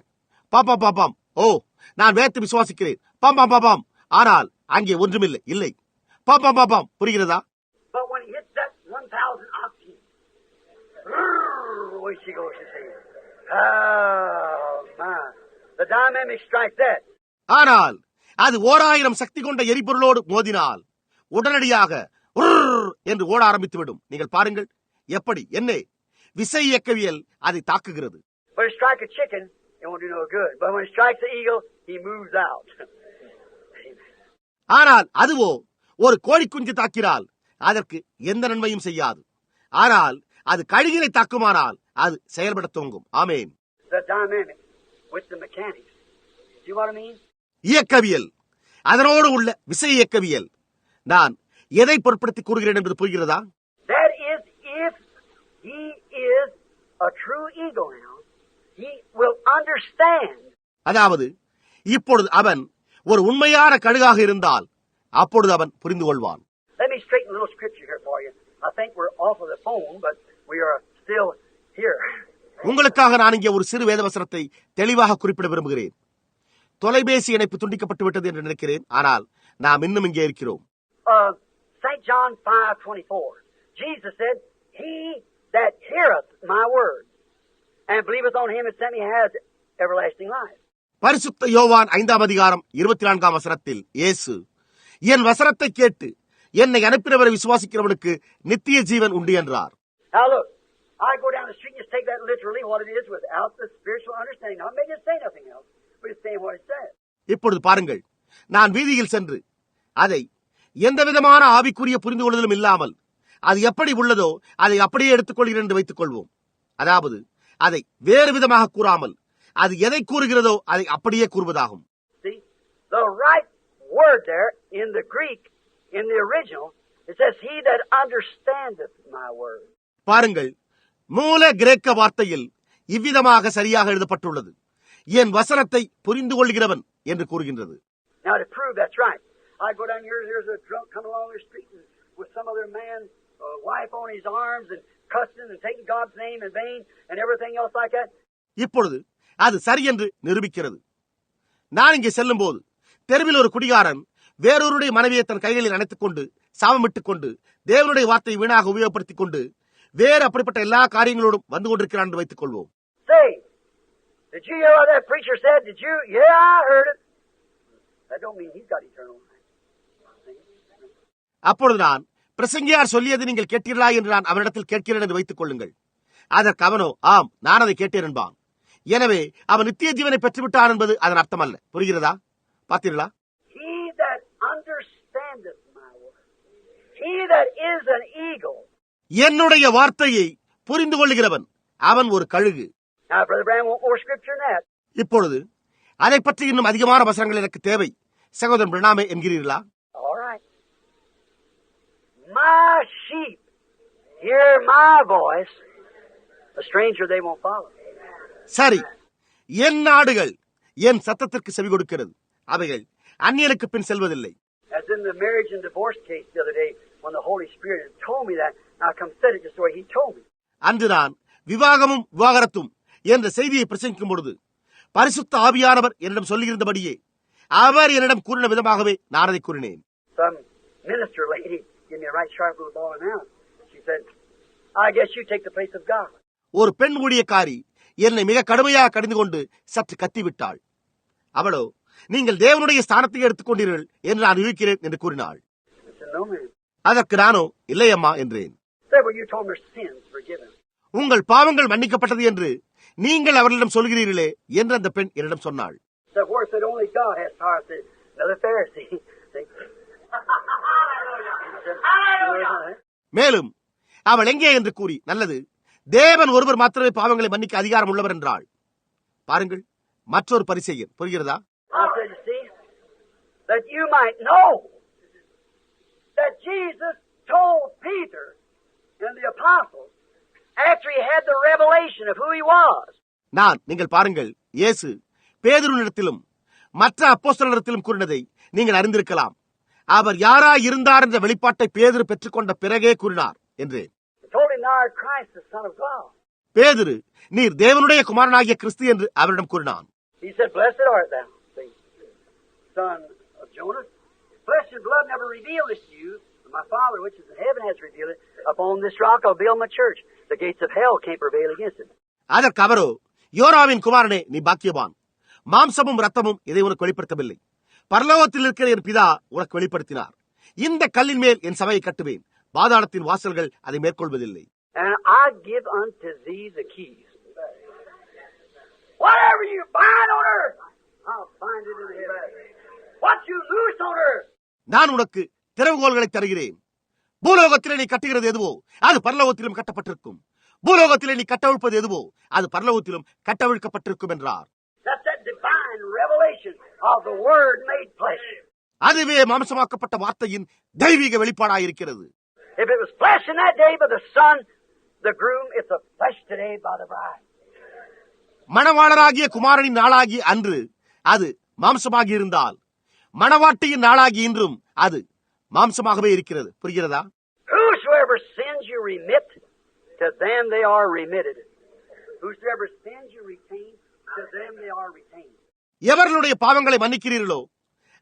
பாப்பாம் பாப்பாம். ஓ, நான் வேத்து விசுவாசிக்கிறேன். பாப்பாம் பாப்பாம். ஆனால் அங்கே ஒன்றுமில்லை. இல்லை. பாப்பாம் பாப்பாம். புரிகிறதா? But when it hits that 1,000 octane, away she goes, you see. Oh, man. The dynamic strike that. ஆனால் அது 1000 சக்தி கொண்ட எரிபொருளோடு மோதினால் உடனடியாக என்று ஓட ஆரம்பித்துவிடும். நீங்கள் பாருங்கள் எப்படி என்ன விசை இயக்கவியல் அதை தாக்குகிறது. When it strikes a chicken, it won't do no good. But when it strikes the eagle, he moves out. ஆனால் அதுவோ ஒரு கோழி குஞ்சு தாக்கினால் அதற்கு எந்த நன்மையும் செய்யாது. ஆனால் அது கழுகினை தாக்குமானால் அது செயல்பட துவங்கும். ஆமேன். இயக்கவியல், அதனோடு உள்ள விசை இயக்கவியல். நான் எதை பொருட்படுத்தி கூறுகிறேன் என்று புரிகிறதா? அதாவது இப்பொழுது அவன் ஒரு உண்மையான கழுகாக இருந்தால் அப்பொழுது அவன் புரிந்து கொள்வான். Let me straighten a little scripture here for you. I think we're off of the phone, but we are still here. உங்களுக்காக நான் இங்கே ஒரு சிறு வேதவசனத்தை தெளிவாக குறிப்பிட விரும்புகிறேன். தொலைபேசி இணைப்பு துண்டிக்கப்பட்டு விட்டது என்று நினைக்கிறேன், ஆனால் நாம் இன்னும் இங்கே இருக்கிறோம். St. John 5:24. Jesus said, "He that heareth my word and believeth on him that sent me has everlasting life. பரிசுத்த யோவான் 5ஆம் அதிகாரம் 24ஆம் வசனத்தில் இயேசு, என் வசனத்தை கேட்டு என்னை அனுப்பினவரை விசுவாசிக்கிறவனுக்கு நித்திய ஜீவன் உண்டு என்றார். Now look, I go down the street and just take that literally what it is without the spiritual understanding. Now, I may just say nothing else, but it's saying what it says. இப்பொழுது பாருங்கள், நான் வீதியில் சென்று அதை எந்த விதமான ஆவிக்குரிய புரிந்து கொள்ளுதலும் இல்லாமல் அது எப்படி உள்ளதோ அதை அப்படியே எடுத்துக்கொள்கிறேன் என்று வைத்துக் கொள்வோம். அதாவது அதை வேறு விதமாக கூறாமல் அது எதை கூறுகிறதோ அதை அப்படியே கூறுவதாகும். See, the right word there in the Greek, in the original, it says, he that understandeth my word. பாருங்கள், மூல கிரேக்க வார்த்தையில் இவ்விதமாக சரியாக எழுதப்பட்டுள்ளது, என் வசனத்தை புரிந்து கொள்கிறவன் என்று கூறுகின்றது. Now to prove that's right, I go down here, there's a drunk coming along the street with some other man, wife on his arms and cussing and taking God's name in vain and everything else like that. இப்பொழுது அது சரி என்று நிரூபிக்கிறது. நான் இங்கே செல்லும் போது தெருவில் ஒரு குடிகாரன் வேறொருடைய மனைவியை தன் கைகளில் அணைத்துக் கொண்டு சாபமிட்டுக் கொண்டு தேவனுடைய வார்த்தையை வீணாக உபயோகப்படுத்திக் கொண்டு வேறு அப்படிப்பட்ட எல்லா காரியங்களோடும் வந்து கொண்டிருக்கிறான் என்று வைத்துக் கொள்வோம். Say, did you hear what that preacher said? Did you? Yeah, I heard it. That don't mean he's got eternal life. அப்பொழுது நான், பிரசங்கியார் சொல்லியது நீங்கள் கேட்டீர்களா என்று நான் அவனிடத்தில் கேட்கிறேன் என்று வைத்துக் கொள்ளுங்கள். அதற்கு அவனோ, ஆம், நான் அதை கேட்டேன் என்பான். எனவே அவன் நித்திய ஜீவனை பெற்றுவிட்டான் என்பது அதன் அர்த்தம் அல்ல. புரிகிறதா? பார்த்தீர்களா? He that understandeth my word, he that is an eagle. என்னுடைய வார்த்தையை புரிந்து கொள்கிறவன் அவன் ஒரு கழுகு. Now, Brother Branham want more scripture than that. இப்பொழுது அதை பற்றி இன்னும் அதிகமான வசனங்கள் எனக்கு தேவை சகோதரன் பிரணாமே என்கிறீர்களா? All right. My sheep hear my voice. A stranger they won't follow. சரி, என் நாடுகள் என் சத்தத்திற்கு செவி கொடுக்கிறது, அவைகள் அந்நியனுக்கு பின் செல்வதில்லை. As in the marriage and divorce case the other day, when the Holy Spirit had told me that, now I come said it just the way He told me. அன்றுதான் விவாகமும் விவாகரத்தும் என்ற செய்தியை பிரசங்கிக்கும் பொழுது பரிசுத்த ஆவியானவர் என்னிடம் சொல்லியிருந்தபடியே அவர் என்னிடம் கூறின விதமாகவே நான் அதை கூறினேன். Some minister lady gave me a right sharp little ball and out. She said, I guess you take the place of God. ஒரு பெண் ஊழியக்காரி என்னை மிக கடுமையாக கடிந்து கொண்டு சற்று கத்திவிட்டாள். அவளோ, நீங்கள் தேவனுடைய ஸ்தானத்தை எடுத்துக்கொண்டீர்கள் என்று நான் யூகிக்கிறேன் என்று கூறினாள். அதற்கு நானோ, இல்லையம்மா என்றேன். உங்கள் பாவங்கள் மன்னிக்கப்பட்டது என்று நீங்கள் அவர்களிடம் சொல்கிறீர்களே என்று அந்த பெண் என்னிடம் சொன்னாள். மேலும் அவள் எங்கே என்று கூறி, நல்லது, தேவன் ஒருவர் மாத்திரமே பாவங்களை மன்னிக்க அதிகாரம் உள்ளவர் என்றாள். பாருங்கள், மற்றொரு பரிசேயன். புரிகிறதா? That you might know that Jesus told Peter and the apostles after he had the revelation of who he was. நீங்கள் பாருங்கள், இயேசு பேதுருவினிடத்திலும் மற்ற அப்போஸ்தலரிடத்திலும் கூறினதை நீங்கள் அறிந்திருக்கலாம். அவர் யாராய் இருந்தார் என்ற வெளிப்பாட்டை பேதுரு பெற்றுக்கொண்ட பிறகே கூறினார் என்றேன். பேதுரு, நீர் தேவனுடைய குமாரனாகிய கிறிஸ்து என்று அவரிடம் கூறினான். He said, Blessed art thou, son of Jonas. Flesh and blood never revealed this to you, but my Father which is in heaven has revealed it. Upon this rock I'll build my church. The gates of hell can't prevail against it. அதற்கு அவரோ, யோராவின் குமாரனே, நீ பாக்கியவான். மாம்சமும் ரத்தமும் இதை உனக்கு வெளிப்படுத்தவில்லை, பரலோகத்தில் இருக்கிற என் பிதா உனக்கு வெளிப்படுத்தினார். இந்த கல்லின் மேல் என் சபையை கட்டுவேன், பாதாளத்தின் வாசல்கள் அதை மேற்கொள்வதில்லை. And I give unto thee the keys. Whatever you bind on earth, I'll bind it in heaven. What you loose on earth. நான் உனக்கு திறவுகோல்களை தருகிறேன். பூலோகத்திலே நீ கட்டுகிறது எதுவோ அது பரலோகத்திலும் கட்டப்பட்டிருக்கும், பூலோகத்திலே நீ கட்டவிழ்ப்பது எதுவோ அது பரலோகத்திலும் கட்டவிழ்க்கப்பட்டிருக்கும் என்றார். That's that divine revelation of the word made flesh. அதுவே மாம்சமாக்கப்பட்ட வார்த்தையின் தெய்வீக வெளிப்பாடாயிருக்கிறது. If it was flesh in that day by the son, the groom, it's a flesh today by the bride. மணவாளராகிய குமாரனின் நாளாகி அன்று அது மாம்சமாகி இருந்தால், மணவாட்டியின் நாளாகி இன்றும் அது மாம்சமாகவே இருக்கிறது. புரிகிறதா? Whosoever sins you remit, to them they are remitted. Whosoever sins you retain, to them they are retained. எவர்களுடைய பாவங்களை மன்னிக்கிறீர்களோ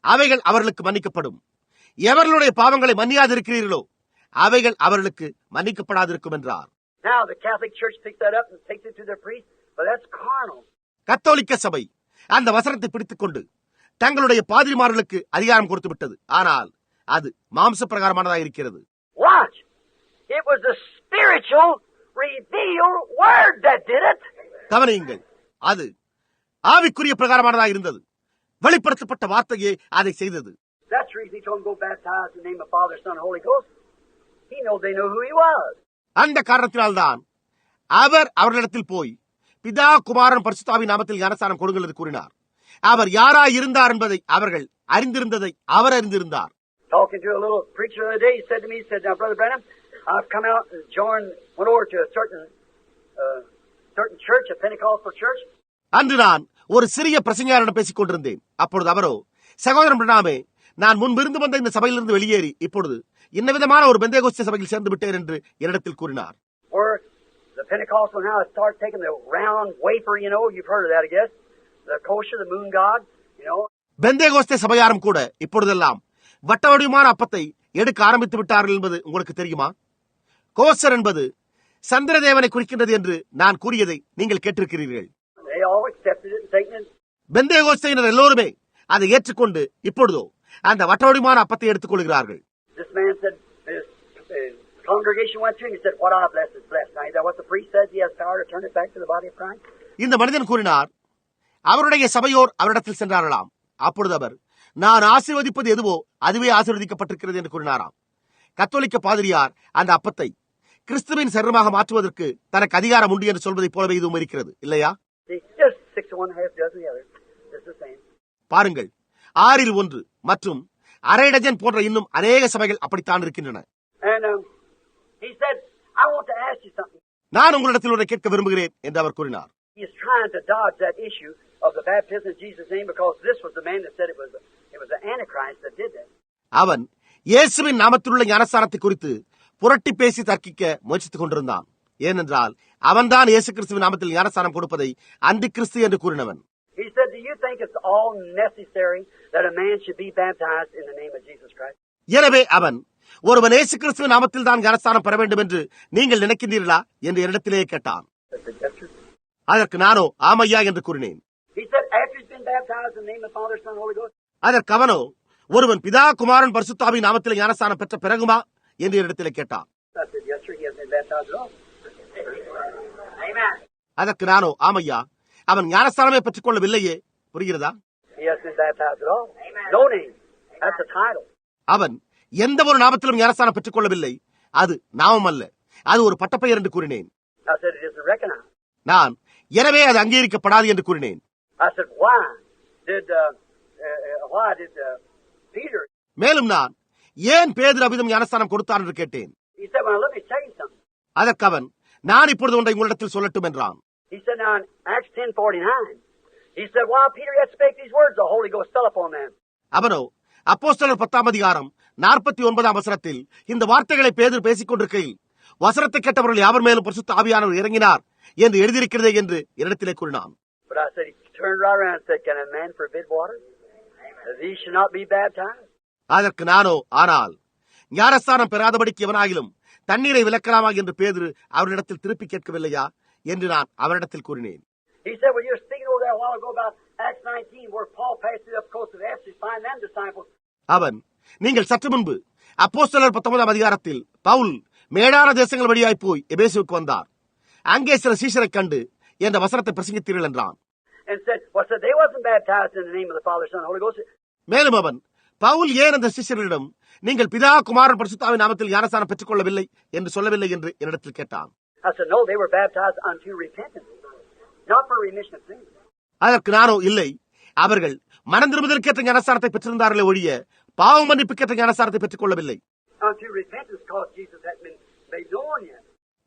அவைகள் அவர்களுக்கு மன்னிக்கப்படும், எவர்களுடைய பாவங்களை மன்னியாதிருக்கிறீர்களோ அவைகள் அவர்களுக்கு மன்னிக்கப்படாதிருக்கும் என்றார். Now the Catholic Church picks that up and takes it to their priest, but that's carnal. கத்தோலிக்க சபை அந்த வசனத்தை பிடித்துக் கொண்டு தங்களுடைய பாதிரிமார்களுக்கு அதிகாரம் கொடுத்து விட்டது. ஆனால் அது மாம்ச பிரகாரமானதாக இருக்கிறது. Watch. It was the spiritual revealed word that did it. கவனியுங்கள், அது ஆவிக்குரிய பிரகாரமானதாக இருந்தது. வெளிப்படுத்தப்பட்ட வார்த்தையே அதை செய்தது. That's the reason he told them to go baptize in the name of Father, Son, and Holy Ghost. He knows they know who he was. அந்த காரணத்தினால்தான் அவர் அவர்களிடத்தில் போய் பிதா, குமாரன், பரிசுத்தாவின் நாமத்தில் ஞானஸ்நானம் கொடுங்கள் என்று கூறினார். அவர் யாராய் இருந்தார் என்பதை அவர்கள் அறிந்திருந்ததை அவர் அறிந்திருந்தார். Talking to a little preacher the other day, he said to me, he said, "Now, Brother Branham, I've come out and went over to a certain church, a Pentecostal church." அன்று நான் ஒரு சிறிய பிரசங்கியாரிடம் பேசிக் கொண்டிருந்தேன். அப்பொழுது அவரோ, சகோதரன் பிரணாமே, நான் முன்பிருந்து வந்த இந்த சபையிலிருந்து வெளியேறி இப்பொழுது இன்ன விதமான ஒரு பெந்தேகோஸ்தே சபையில் சேர்ந்து விட்டேன் என்று என்னிடத்தில் கூறினார். Where the Pentecostal now start taking the round wafer, you've heard of that, I guess. The kosher, the moon god, Pentecost சபையாரும் கூட இப்பொழுதெல்லாம் வட்ட வடிவமான அப்பத்தை எடுக்க ஆரம்பித்து விட்டார்கள் என்பது உங்களுக்கு தெரியுமா? கோசர் என்பது சந்திரதேவனை குறிக்கின்றது என்று நான் கூறியதை நீங்கள் கேட்டிருக்கிறீர்கள். They all accepted it and taken it. பெந்தேகோஸ்தையினர் எல்லோருமே அதை ஏற்றுக்கொண்டு இப்பொழுதோ அந்த வட்ட வடிவமான அப்பத்தை எடுத்துக் கொள்கிறார்கள். This man said, his congregation went to him, he said, "What I bless is blessed." Now, is that what the priest says? He has power to turn it back to the body of Christ? இந்த மனிதன் கூறினார், அவருடைய சபையோர் அவரிடத்தில் சென்றார்களாம். அப்பொழுது அவர், நான் ஆசீர்வதிப்பது எதுவோ அதுவே ஆசீர்வதிக்கப்பட்டிருக்கிறது என்று கூறினாராம். கத்தோலிக்க பாதிரியார் அந்த அப்பத்தை கிறிஸ்துவின் சரீரமாக மாற்றுவதற்கு தனக்கு அதிகாரம் உண்டு என்று சொல்வதைப் போலவே இதுவும் இருக்கிறது, இல்லையா? Just 6 of one, half dozen the other. It's the same. பாருங்கள், 6 1 மற்றும் அரை டஜன் போன்ற இன்னும் அநேக சபைகள் அப்படித்தான் இருக்கின்றன. And he said, "I want to ask you something." நான் உங்களிடத்தில் ஒன்றை கேட்க விரும்புகிறேன் என்று அவர் கூறினார். He is trying to dodge that issue of the baptism in Jesus' name because this was the man that said it was the Antichrist that did that. அவன் இயேசுவின் நாமத்திலுள்ள ஞானஸ்நானத்தை குறித்து புரட்டி பேசி தர்க்கிக்க முயற்சித்துக் கொண்டிருந்தான். ஏனென்றால் அவன்தான் இயேசு கிறிஸ்துவின் நாமத்தில் ஞானஸ்நானம் கொடுப்பதை அந்தி கிறிஸ்து என்று கூறினவன். He said, "Do you think it's all necessary that a man should be baptized in the name of Jesus Christ?" எனவே அவன், ஒருவன் இயேசு கிறிஸ்துவின் நாமத்தில் தான் ஞானஸ்நானம் பெற வேண்டும் என்று நீங்கள் நினைக்கின்றீர்களா என்று என்னிடத்திலேயே கேட்டான். அதற்கு நானோ ஆமையா என்று கூறினேன். He said, "After he's been baptized in the name of the Father, Son, and Holy Ghost." அதற்கு அவனோ, ஒருவன் பிதா, குமாரன், பரிசுத்தாவின் நாமத்தில் ஞானஸ்நானம் பெற்ற பிறகுமா என்று என்னிடத்திலே கேட்டான். I said, "Yes, sir, he hasn't been baptized at all." Amen. அதற்கு நானோ, ஆமையா, அவன் ஞானஸ்நானமே பெற்றுக் கொள்ளவில்லையே. புரிகிறதா? He hasn't been baptized at all. No name. That's a title. அவன் எந்த ஒரு நாமத்திலும் ஞானஸ்நானம் பெற்றுக் கொள்ளவில்லை. அது நாமம் அல்ல, அது ஒரு பட்டப்பெயர் என்று கூறினேன். I said, "It isn't recognized." நான், எனவே அது அங்கீகரிக்கப்படாது என்று கூறினேன். I said, why did Peter? மேலும் நான், ஏன் பேதுரு அவ்விதம் ஞானஸ்நானம் கொடுத்தான் என்று கேட்டேன். He said, "Well, let me tell you something." அதற்கு அவன், நான் இப்பொழுது ஒன்றை உங்களிடத்தில் சொல்லட்டும் என்றான். He said, now in Acts 10:49, he said, while Peter yet spake these words, the Holy Ghost fell upon them. அவனோ அப்போஸ்தலர் 10ஆம் அதிகாரம் 49ஆம் வசனத்தில் இந்த வார்த்தைகளை பேதுரு பேசிக் கொண்டிருக்கையில் வசனத்தை கேட்டவர்கள் யாவர் மேலும் பரிசுத்த ஆவியானவர் இறங்கினார் என்று எழுதியிருக்கிறதே என்று என்னிடத்திலே கூறினான். But I said, he turned right around and said, "Can a man forbid water? That he should not be baptized?" அதற்கு நானோ, ஆனால் ஞானஸ்நானம் பெறாதபடிக்கு எவனாகிலும் தண்ணீரை விலக்கலாமா என்று பேதுரு அவரிடத்தில் திருப்பி கேட்கவில்லையா என்று நான் அவரிடத்தில் கூறினேன். He said, "Well, you're speaking over there a while ago about Acts 19, where Paul passed through the coast of Ephesus, find them disciples." அவன், நீங்கள் சற்று முன்பு அப்போஸ்தலர் 19ஆம் அதிகாரத்தில் பவுல் மேடான தேசங்கள் வழியாய் போய் எபேசுவுக்கு வந்தார், அங்கே சில சீஷரை கண்டு என்ற வசனத்தை பிரசங்கித்தீர்கள் என்றான். And said, well, said they wasn't baptized in the name of the Father, Son, and Holy Ghost. மேலும் அவன், பவுல் ஏன் அந்த சிஷ்யர்களிடம் நீங்கள் பிதா, குமாரன், பரிசுத்தாவின் நாமத்தில் ஞானஸ்நானம் பெற்றுக் கொள்ளவில்லை என்று சொல்லவில்லை என்று என்னிடத்தில் கேட்டான். I said, no, they were baptized unto repentance, not for remission of sins. அதற்கு நானோ, இல்லை, அவர்கள் மனந்திரும்புதலுக்கேற்ற ஞானஸ்நானத்தை பெற்றிருந்தார்களே ஒழிய பாவ மன்னிப்புக்கேற்ற ஞானஸ்நானத்தை பெற்றுக் கொள்ளவில்லை. Unto repentance, because Jesus hadn't been made known yet.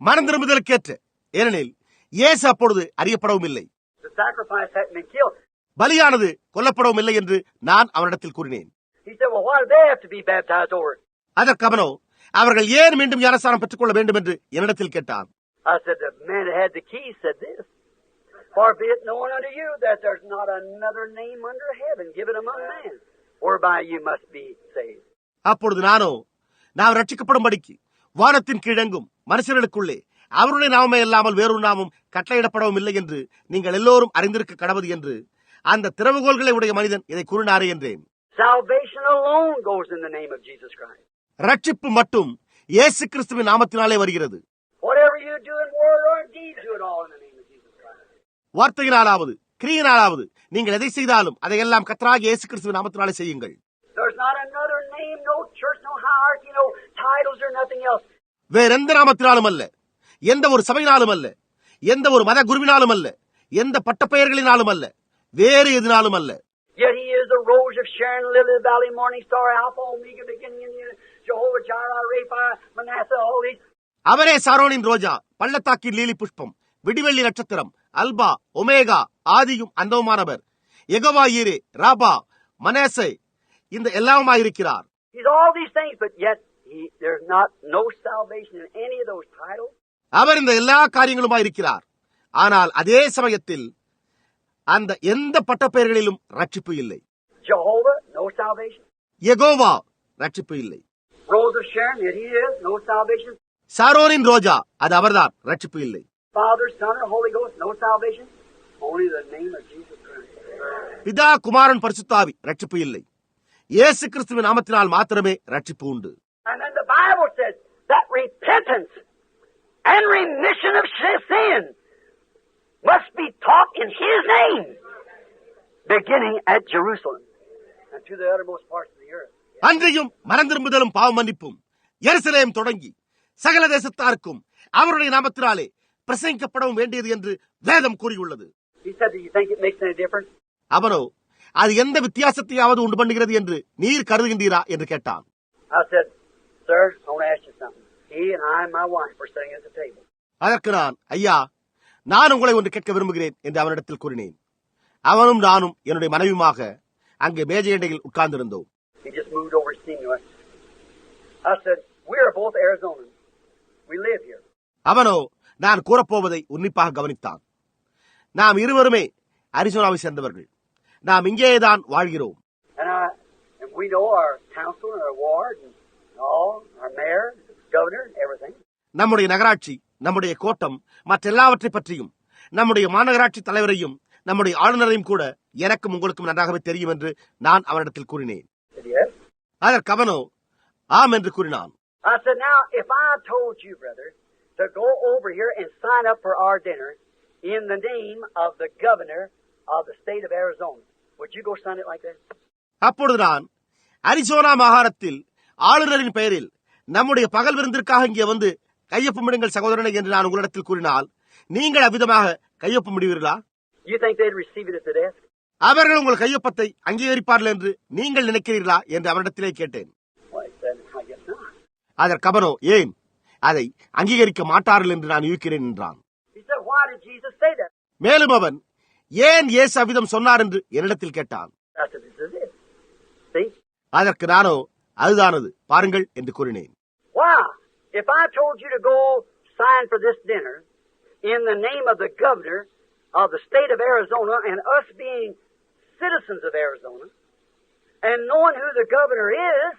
மனந்திரும்புதலுக்கேற்ற, ஏனெனில் இயேசு அப்பொழுது அறியப்படவும் இல்லை, The sacrifice hadn't been killed. பலியானது கொல்லப்படவும் இல்லை என்று நான் அவனிடத்தில் கூறினேன். He said, well, why do they have to be baptized over it? அதற்கு அவனோ, அவர்கள் ஏன் மீண்டும் ஞானஸ்நானம் பெற்றுக் கொள்ள வேண்டும் என்று என்னிடத்தில் கேட்டான். I said, the man that had the keys said this, "For be it known unto you that there's not another name under heaven given among men, whereby you must be saved." அப்பொழுது நானோ, நாம் ரட்சிக்கப்படும்படிக்கு வானத்தின் கீழெங்கும் மனுஷர்களுக்குள்ளே அவருடைய நாமமே இல்லாமல் வேறொரு நாமம் கட்டளையிடப்படவும் இல்லை என்று நீங்கள் எல்லோரும் அறிந்திருக்க கடவுது என்று அந்த திறவுகோள்களை உடைய மனிதன் இதை கூறினாரே என்றேன். Salvation alone goes in the name of Jesus Christ. ரட்சிப்பு மட்டும் இயேசு கிறிஸ்துவின் நாமத்தினாலே வருகிறது. Whatever you do in word or in deed, do it all in the name of Jesus Christ. வார்த்தையினாலாவது கிரியினாலாவது நீங்கள் எதை செய்தாலும் அதையெல்லாம் கர்த்தராகிய இயேசு கிறிஸ்துவின் நாமத்தினாலே செய்யுங்கள். There's not another name, no church, no hierarchy, no titles or nothing else. வேற எந்த நாமத்தினாலும் அல்ல, எந்த ஒரு சபையினாலும் அல்ல, எந்த ஒரு மத குருவினாலும் அல்ல, எந்த பட்டப்பெயர்களினாலும் அல்ல, வேறு எதினாலும் அல்ல. Yet he is the rose of Sharon, lily of the valley, morning star, Alpha, Omega, beginning and end, Jehovah Jireh, Rapha, Manasseh, all these. அவரே சாரோனின் ரோஜா, பள்ளத்தாக்கின் லீலி புஷ்பம், விடிவெள்ளி நட்சத்திரம், அல்பா, ஒமேகா, ஆதியும் அந்தவுமானவர், யெகோவா ஈரே, ராபா, மனாசே, இந்த எல்லாமாயிருக்கிறார். He's all these things, but yet there's no salvation in any of those titles. அவர் இந்த எல்லா காரியங்களுமாயிருக்கிறார். ஆனால் அதே சமயத்தில் அந்த எந்த பட்டப்பெயர்களிலும் ரட்சிப்பு இல்லை. Jehovah, no salvation. யெகோவா, ரட்சிப்பு இல்லை. Rose of Sharon, yet he is, no salvation. சாரோனின் ரோஜா, அது அவர்தான், ரட்சிப்பு இல்லை. Father, Son, and Holy Ghost, no salvation. Only the name of Jesus Christ. பிதா, குமாரன், பரிசுத்தாவி, ரட்சிப்பு இல்லை. இயேசு கிறிஸ்துவின் நாமத்தினால் மாத்திரமே ரட்சிப்பு உண்டு. And then the Bible says that repentance and remission of sin must be taught in His name, beginning at Jerusalem and to the uttermost parts of the earth. அன்றையும் மனந்திரும்புதலும் பாவ மன்னிப்பும் எருசலேம் தொடங்கி சகல தேசத்தாருக்கும் அவருடைய நாமத்தினாலே பிரசங்கிக்கப்படவும் வேண்டியது என்று வேதம் கூறியுள்ளது. He said, do you think it makes any difference? அவனோ, அது எந்த வித்தியாசத்தையாவது உண்டு பண்ணுகிறது என்று நீர் கருதுகின்றீரா என்று கேட்டான். I said, sir, I want to ask you something. He and I and my wife were sitting at the table. அதற்கு நான், ஐயா, நான் உங்களை ஒன்று கேட்க விரும்புகிறேன் என்று அவனிடத்தில் கூறினேன். அவனும் நானும் என்னுடைய மனைவியுமாக அங்கே மேஜையண்டையில் உட்கார்ந்திருந்தோம். He just moved over to see me. I said, we are both Arizonans. We live here. அவனோ நான் கூறப்போவதை உன்னிப்பாக கவனித்தான். நாம் இருவருமே அரிசோனாவை சேர்ந்தவர்கள். நாம் இங்கேதான் வாழ்கிறோம். And we know our council and our ward and all, our mayor, governor, and everything. நம்முடைய நகராட்சி, நம்முடைய கோட்டம், மற்றெல்லாவற்றை பற்றியும், நம்முடைய மாநகராட்சி தலைவரையும், நம்முடைய ஆளுநரையும் கூட எனக்கும் உங்களுக்கும் நன்றாகவே தெரியும் என்று நான் அவனிடத்தில் கூறினேன். அதற்கு அவனோ ஆம் என்று கூறினான். I said, now, if I told you, brother, to go over here and sign up for our dinner in the name of the governor of the state of Arizona, would you go sign it like that? அப்பொழுது நான் Arizona மாகாணத்தில் ஆளுநரின் பெயரில் நம்முடைய பகல் விருந்திற்காக இங்கே வந்து கையொப்பமிடுங்கள் சகோதரனை என்று நான் உங்களிடத்தில் கூறினால் நீங்கள் அவ்விதமாக கையொப்பமிடுவீர்களா? You think they'd receive it at the desk? அவர்கள் உங்கள் கையொப்பத்தை அங்கீகரிப்பார்கள் என்று நீங்கள் நினைக்கிறீர்களா என்று அவரிடத்திலே கேட்டேன். அதற்கு அவனோ, ஏன் அதை அங்கீகரிக்க மாட்டார்கள் என்று நான் யூகிக்கிறேன் என்றான். மேலும் அவன் ஏன் இயேசு அவ்விதம் சொன்னார் என்று என்னிடத்தில் கேட்டான். அதற்கு நானோ அதுதானது பாருங்கள் என்று கூறினேன். If I told you to go sign for this dinner in the name of the governor of the state of Arizona and us being citizens of Arizona and knowing who the governor is,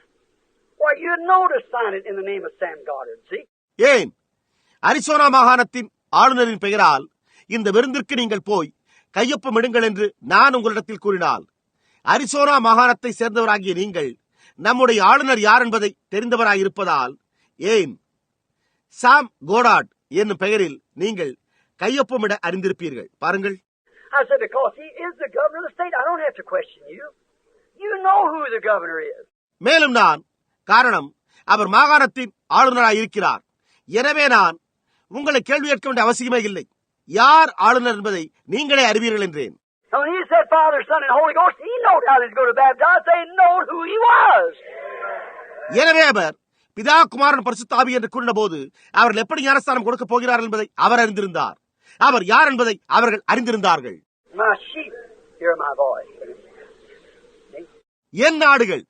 well, you know to sign it in the name of Sam Goddard, see? ஏன் Arizona மாகாணத்தின் ஆளுநரின் பெயரால் இந்த விருந்திற்கு நீங்கள் போய் கையொப்பமிடுங்கள் என்று நான் உங்களிடத்தில் கூறினால், அரிசோனா மாகாணத்தை சேர்ந்தவராகிய நீங்கள் நம்முடைய ஆளுநர் யார் என்பதை தெரிந்தவராயிருப்பதால் ஏன் சாம் கோடார்ட் என்னும் பெயரில் நீங்கள் கையொப்பமிட அறிந்திருப்பீர்கள். பாருங்கள். I said, because he is the governor of the state, I don't have to question you. You know who the governor is. மேலும் நான், காரணம் அவர் மாகாணத்தின் ஆளுநராய் இருக்கிறார், எனவே நான் உங்களை கேள்வி கேட்க வேண்டிய அவசியமே இல்லை. யார் ஆளுநர் என்பதை நீங்களே அறிவீர்கள் என்றேன். When he said Father, Son, and Holy Ghost, he knew how he's going to baptize. They know who he was. எனவே அவர் பிதா, குமாரன், பரிசுத்த ஆவி என்று கூறின போது அவர்கள் எப்படி ஞானஸ்தானம் கொடுக்க போகிறார்கள் என்பதை அவர் அறிந்திருந்தார். அவர் யார் என்பதை அவர்கள் அறிந்திருந்தார்கள். My sheep hear my voice. என் ஆடுகள்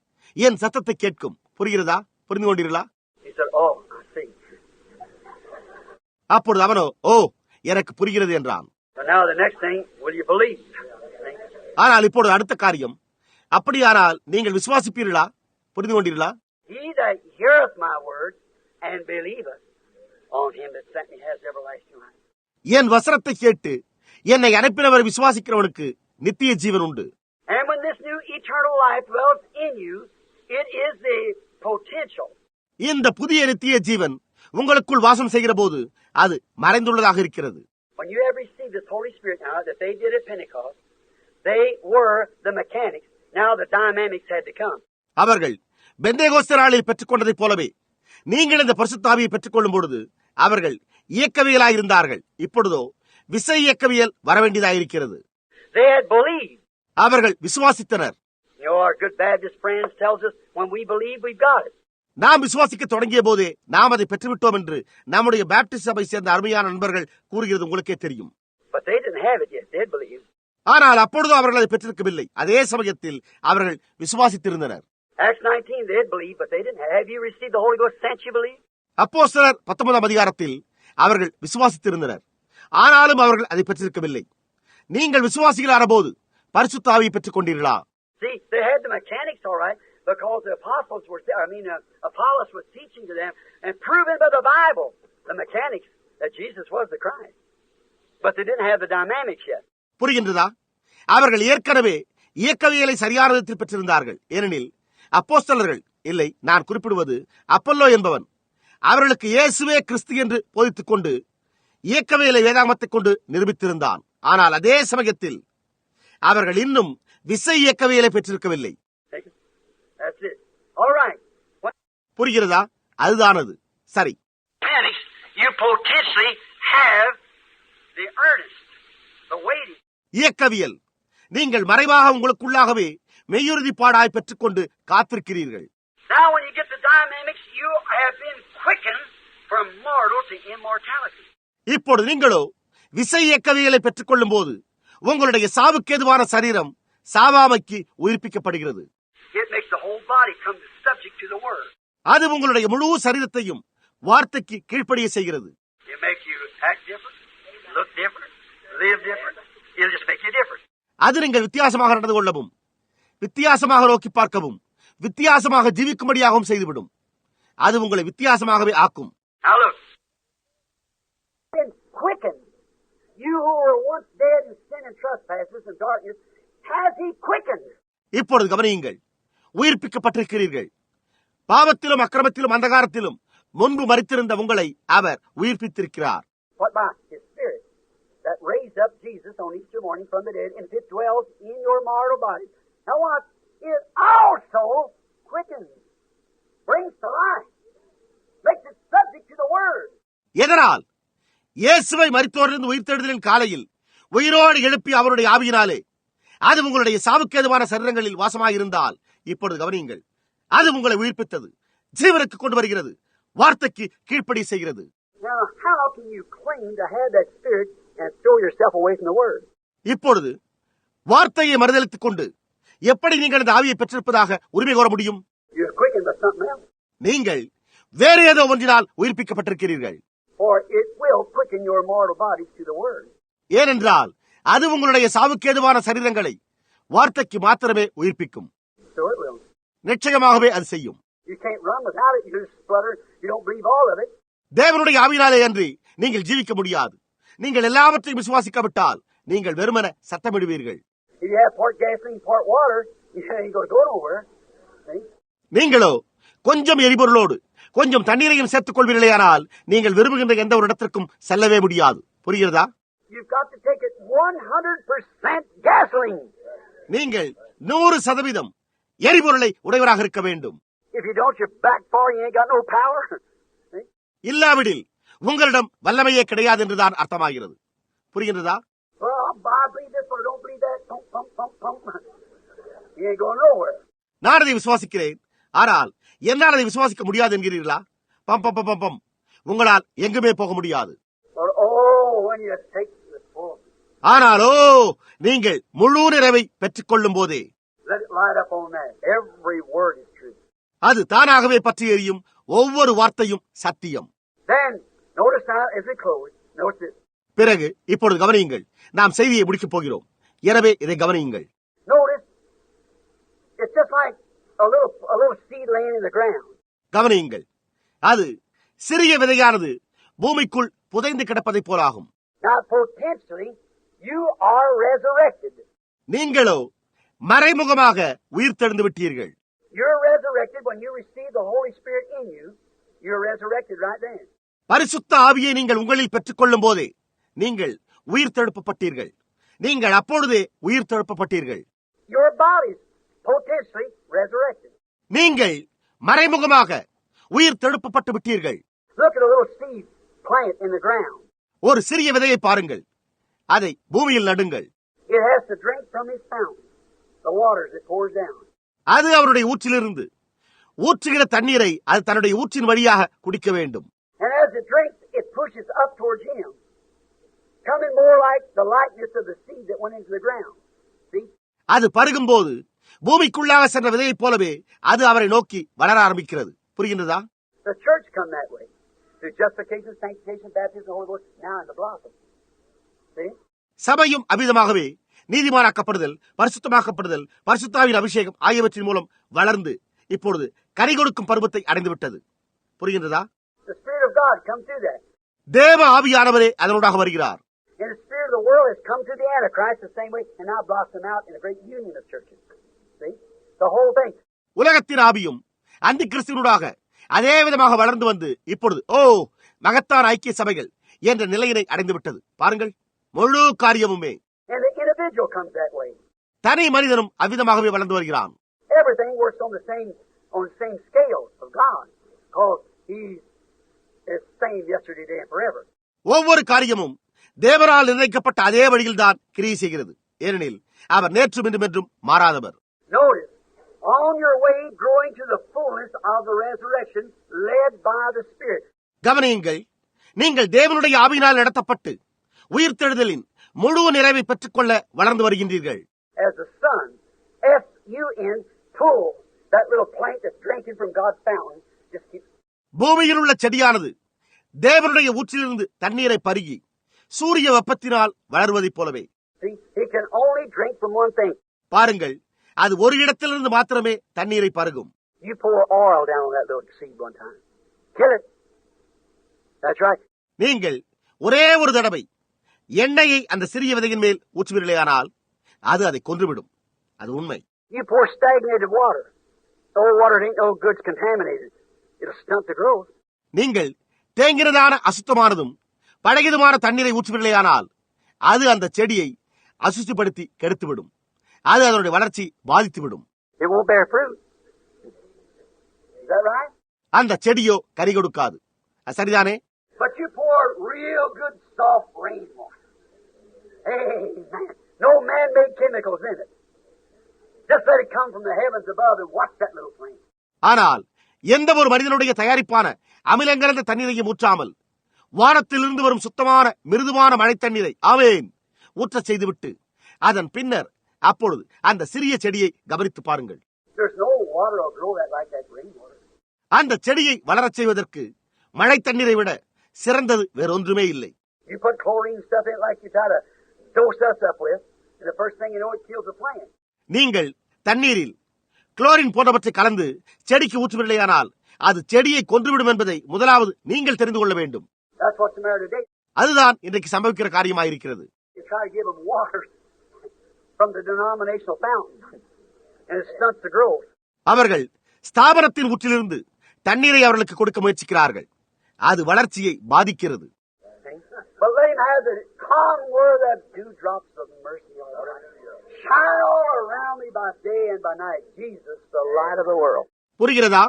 என் சத்தத்தை கேட்கும். புரிகிறதா? புரிந்து கொண்டீர்களா? He said, oh, I see. அப்பொழுது அவனோ, ஓ, எனக்கு புரிகிறது என்றான். But now the next thing, will you believe? ஆனால் இப்பொழுது அடுத்த காரியம், அப்படியானால் நீங்கள் விசுவாசிப்பீர்களா? புரிந்து கொண்டீர்களா? He that heareth my word and believeth On him that sent me has everlasting life. என் வசனத்தை கேட்டு என்னை அனுப்பினவரை விசுவாசிக்கிறவனுக்கு நித்திய ஜீவன் உண்டு. And when this new eternal life dwells in you, it is the potential. இந்த புதிய நித்திய ஜீவன் உங்களுக்குள் வாசம் செய்கிற போது அது மறைந்துள்ளதாக இருக்கிறது. When you have received this Holy Spirit now that they did at Pentecost, they were the mechanics. Now the dynamics had to come. அவர்கள் பெந்தேகோஸ்தே நாளில் பெற்றுக்கொண்டதைப் போலவே நீங்கள் இந்த பரிசுத்த ஆவியை பெற்றுக் கொள்ளும் பொழுது அவர்கள் இயக்கவியலாயிருந்தார்கள். இப்பொழுதோ விசை இயக்கவியல் வரவேண்டியதாயிருக்கிறது. They had believed. அவர்கள் விசுவாசித்தனர். You know, our good Baptist friends tells us when we believe we've got it. நாம் விசுவாசிக்க தொடங்கிய போதே நாம் அதை பெற்றுவிட்டோம் என்று நம்முடைய பேப்டிஸ்ட் சபை சேர்ந்த அருமையான நண்பர்கள் கூறுகிறது உங்களுக்கே தெரியும். But they didn't have it yet. They believed. ஆனால் அப்பொழுது அவர்கள் அதை பெற்றிருக்கவில்லை. அதே சமயத்தில் அவர்கள் விசுவாசித்திருந்தனர். Acts 19, they had believed, but they didn't have. Have you received the Holy Ghost since you believe? அப்போஸ்தலர் 19 அதிகாரத்தில் அவர்கள் விசுவாசித்திருந்தனர். ஆனாலும் அவர்கள் அதை பெற்றிருக்கவில்லை. நீங்கள் விசுவாசிகளான போது பரிசுத்த ஆவியை பெற்றுக் கொண்டீர்களா? See, they had the mechanics all right because the apostles were, Apollos was teaching to them and proven by the Bible the mechanics that Jesus was the Christ. But they didn't have the dynamics yet. புரிகின்றதா? அவர்கள் ஏற்கனவே இயக்கவியலை சரியான விதத்தில் பெற்றிருந்தார்கள். ஏனெனில் அப்போஸ்தலர்கள் இல்லை, நான் குறிப்பிடுவது அப்பல்லோ என்பவன் அவர்களுக்கு இயேசுவே கிறிஸ்து என்று போதித்துக் கொண்டு இயக்கவியலை வேதாகமத்தைக் கொண்டு நிரூபித்திருந்தான். ஆனால் அதே சமயத்தில் அவர்கள் இன்னும் விசை இயக்கவியலை பெற்றிருக்கவில்லை. That's it. All right. புரிகிறதா? அதுதானது. சரி. You potentially have the earnest, the waiting. இயக்கவியல் நீங்கள் மறைவாக உங்களுக்குள்ளாகவே மெய்யுறுதிப்பாடாய் பெற்றுக்கொண்டு காத்திருக்கிறீர்கள். Now when you get the dynamics, you have been quickened from mortal to immortality. இப்பொழுது நீங்களோ விசை இயக்கவியலை பெற்றுக் கொள்ளும் போது உங்களுடைய சாவுக்கேதுவான சரீரம் சாவாமைக்கு உயிர்ப்பிக்கப்படுகிறது. It makes the whole body come subject to the word. அது உங்களுடைய முழு சரீரத்தையும் வார்த்தைக்கு கீழ்ப்படிய செய்கிறது. It makes you act different, look different, live different. It'll just make you different. அது நீங்கள் வித்தியாசமாக நடந்து கொள்ளவும், வித்தியாசமாக நோக்கி பார்க்கவும், வித்தியாசமாக ஜீவிக்கும்படியாகவும் செய்துவிடும். அது உங்களை வித்தியாசமாகவே ஆக்கும். Now look. Been quickened. You who were once dead in sin and trespasses and darkness, has he quickened? இப்பொழுது கவனியுங்கள். உயிர்ப்பிக்கப்பட்டிருக்கிறீர்கள். பாவத்திலும் அக்கிரமத்திலும் அந்தகாரத்திலும் முன்பு மரித்திருந்த உங்களை அவர் உயிர்ப்பித்திருக்கிறார். What by his spirit that raised up Jesus on Easter morning from the dead, and it dwells in your mortal body. Now what? It also quickens, brings to life, makes it subject to the word. எதனால்? இயேசுவை மரித்தோரிலிருந்து உயிர்த்தெழுதலின் காலையில் உயிரோடு எழுப்பி அவருடைய ஆவியினாலே அது உங்களுடைய சாவுக்கேதுவான சரீரங்களில் வாசமாயிருந்தால், இப்பொழுது கவனியுங்கள், அது உங்களை உயிர்ப்பித்தது, ஜீவனுக்கு கொண்டு வருகிறது, வார்த்தைக்கு கீழ்ப்படி செய்கிறது. Now how can you claim to have that spirit and throw yourself away from the word? இப்பொழுது வார்த்தையை மறுதலித்துக் கொண்டு எப்படி நீங்கள் இந்த ஆவியை பெற்றிருப்பதாக உரிமை கோர முடியும்? You're quickened by something else. நீங்கள் வேறு ஏதோ ஒன்றினால் உயிர்ப்பிக்கப்பட்டிருக்கிறீர்கள். For it will quicken your mortal bodies to the word. ஏனென்றால் அது உங்களுடைய சாவுக்கேதுவான சரீரங்களை வார்த்தைக்கு மாத்திரமே உயிர்ப்பிக்கும். So it will. நிச்சயமாகவே அது செய்யும். You can't run without it. You splutter. You don't believe all of it. தேவனுடைய ஆவியினாலே அன்றி நீங்கள் ஜீவிக்க முடியாது. நீங்கள் எல்லாவற்றையும் விசுவாசிக்காவிட்டால் நீங்கள் வெறுமன சத்தமிடுவீர்கள். If you have part gasoline, part water, you ain't going to go nowhere. See? நீங்களோ கொஞ்சம் எரிபொருளோடு கொஞ்சம் தண்ணீரையும் சேர்த்துக் கொள்வீர்களேயானால் நீங்கள் விரும்புகின்ற எந்த ஒரு இடத்திற்கும் செல்லவே முடியாது. புரிகிறதா? You've got to take it 100% gasoline. நீங்கள் 100% எரிபொருளை உடையவராக இருக்க வேண்டும். If you don't, you're backfire. You ain't got no power. See? இல்லாவிடில் உங்களிடம் வல்லமையே கிடையாது என்றுதான் அர்த்தமாகிறது. புரிகின்றதா? Well, I believe this, but I don't believe that. Pump, pump, pump, pump. You ain't going nowhere. நான் அதை விசுவாசிக்கிறேன், ஆனால் என்னால் அதை விசுவாசிக்க முடியாது என்கிறீர்களா? பம் பம் பம் பம். உங்களால் எங்குமே போக முடியாது. When you take the full. ஆனாலோ நீங்கள் முழு நிறைவை பெற்றுக் கொள்ளும் போதே Let it light up on that. Every word is true. அது தானாகவே பற்றி எரியும். ஒவ்வொரு வார்த்தையும் சத்தியம். Then, notice now as we close, notice this. பிறகு இப்பொழுது கவனியுங்கள், நாம் செய்தியை முடிக்கப் போகிறோம். எனவே இதை கவனியுங்கள். Notice, it's just like a little seed laying in the ground. கவனியுங்கள், அது சிறிய விதையானது பூமிக்குள் புதைந்து கிடப்பதை போலாகும். Now, potentially, you are resurrected. நீங்களோ மறைமுகமாக உயிர்த்தெழுந்து விட்டீர்கள். You're resurrected when you receive the Holy Spirit in you. You're resurrected right then. பரிசுத்த ஆவியை நீங்கள் உங்களில் பெற்றுக் கொள்ளும் போதே நீங்கள் உயிர்த்தெழுப்பப்பட்டீர்கள். நீங்கள் அப்பொழுதே உயிர்த்தெழுப்பப்பட்டீர்கள். Your body's potentially resurrected. நீங்கள் மறைமுகமாக உயிர்த்தெழுப்பப்பட்டு விட்டீர்கள். Look at a little seed plant in the ground. ஒரு சிறிய விதையை பாருங்கள், அதை பூமியில் நடுங்கள். It has to drink from his fountain, the waters it pours down. அது அவருடைய ஊற்றிலிருந்து ஊற்றுகிற தண்ணீரை அது தன்னுடைய ஊற்றின் வழியாக குடிக்க வேண்டும். And as it drinks, it pushes up towards him, coming more like the likeness of the seed that went into the ground. See? அது பருகும்போது பூமிக்குள்ளாக சென்ற விதையைப் போலவே அது அவரை நோக்கி வளர ஆரம்பிக்கிறது. புரிகின்றதா? The church come that way. Through justification, sanctification, baptism, the Holy Ghost, now in the blossom. See? சபையும் அபிதமாகவே நீதிமானாக்கப்படுதல், பரிசுத்தமாக்கப்படுதல், பரிசுத்தாவின் அபிஷேகம் ஆகியவற்றின் மூலம் வளர்ந்து இப்பொழுது கனி கொடுக்கும் பருவத்தை அடைந்து விட்டது. புரிகின்றதா? The Spirit of God come through that. தேவ ஆவியானவரே அதனூடாக வருகிறார். And the Spirit of the world has come through the Antichrist the same way, and now blossom out in a great union of churches. See? The whole thing. உலகத்தின் ஆவியும் அந்தி கிறிஸ்துவனூடாக அதே விதமாக வளர்ந்து வந்து இப்பொழுது மகத்தான ஐக்கிய சபைகள் என்ற நிலையினை அடைந்து விட்டது. பாருங்கள், முழு காரியமுமே. And the individual comes that way. தனி மனிதனும் அவ்விதமாகவே வளர்ந்து வருகிறான். Everything works on the same scale of God, because He's the same yesterday, today, and forever. ஒவ்வொரு காரியமும் தேவரால் நிர்ணயிக்கப்பட்ட அதே வழியில் தான் கிரியை செய்கிறது. ஏனெனில் அவர் நேற்றும் இன்றும் என்றும் மாறாதவர். Notice, on your way growing to the fullness of the resurrection, led by the Spirit. கவனியுங்கள், நீங்கள் தேவனுடைய ஆவியினால் நடத்தப்பட்டு உயிர்த்தெழுதலின் முழு நிறைவை பெற்றுக்கொள்ள வளர்ந்து வருகின்றீர்கள். As the sun, S-U-N, pulls that little plant that's drinking from God's fountain, just keeps. பூமியில் உள்ள செடியானது தேவனுடைய ஊற்றிலிருந்து தண்ணீரை பருகி சூரிய வெப்பத்தினால் வளருவதைப் போலவே. See, it can only drink from one thing. பாருங்கள், அது ஒரு இடத்திலிருந்து மாத்திரமே தண்ணீரை பருகும். You pour oil down on that little seed one time. Kill it. That's right. நீங்கள் ஒரே ஒரு தடவை எண்ணெயை அந்த சிறிய விதையின் மேல் ஊற்றுவீர்களேயானால் அது அதை கொன்றுவிடும். அது உண்மை. You pour stagnated water. The old water ain't no good, it's contaminated. It'll stunt the growth. நீங்கள் தேங்கினதான அசுத்தமானதும் பழகிதுமான தண்ணீரை ஊற்றுவீர்களேயானால் அது அந்த செடியை அசுத்தப்படுத்தி கெடுத்துவிடும். அது அதனுடைய வளர்ச்சி பாதித்துவிடும். It won't bear fruit. Is that right? அந்த செடியோ கனி கொடுக்காது. சரிதானே? But you pour real good soft rainwater. Amen. No man-made chemicals in it. Just let it come from the heavens above and watch that little flame. ஆனால் எந்த ஒரு மனிதனுடைய தயாரிப்பான அமிலங்கலந்த தண்ணீரையும் ஊற்றாமல் வானத்திலிருந்து வரும் சுத்தமான மிருதுவான மழை தண்ணீரை ஆமென் ஊற்றச் செய்துவிட்டு அதன் பின்னர் அப்பொழுது அந்த சிறிய செடியை கவனித்து பாருங்கள். There's no water will grow that like that rainwater. அந்த செடியை வளரச் செய்வதற்கு மழை தண்ணீரை விட சிறந்தது வேறொன்றுமே இல்லை. You put chlorine stuff in it like you try to dose us up with, and the first thing you know it kills the plant. நீங்கள் தண்ணீரில் குளோரின் போன்றவற்றை கலந்து செடிக்கு ஊற்றுவீர்களேயானால் அது செடியை கொன்றுவிடும் என்பதை முதலாவது நீங்கள் தெரிந்து கொள்ள வேண்டும். That's what's the matter today. அதுதான் இன்றைக்கு சம்பவிக்கிற காரியமாயிருக்கிறது. You try to give them water from the denominational fountain, and it stunts the growth. அவர்கள் ஸ்தாபனத்தின் ஊற்றிலிருந்து தண்ணீரை அவர்களுக்கு கொடுக்க முயற்சிக்கிறார்கள். அது வளர்ச்சியை பாதிக்கிறது. But let him have the calm where the dewdrops of mercy are. Shine all around me by day and by night. Jesus, the light of the world. புரிகிறதா?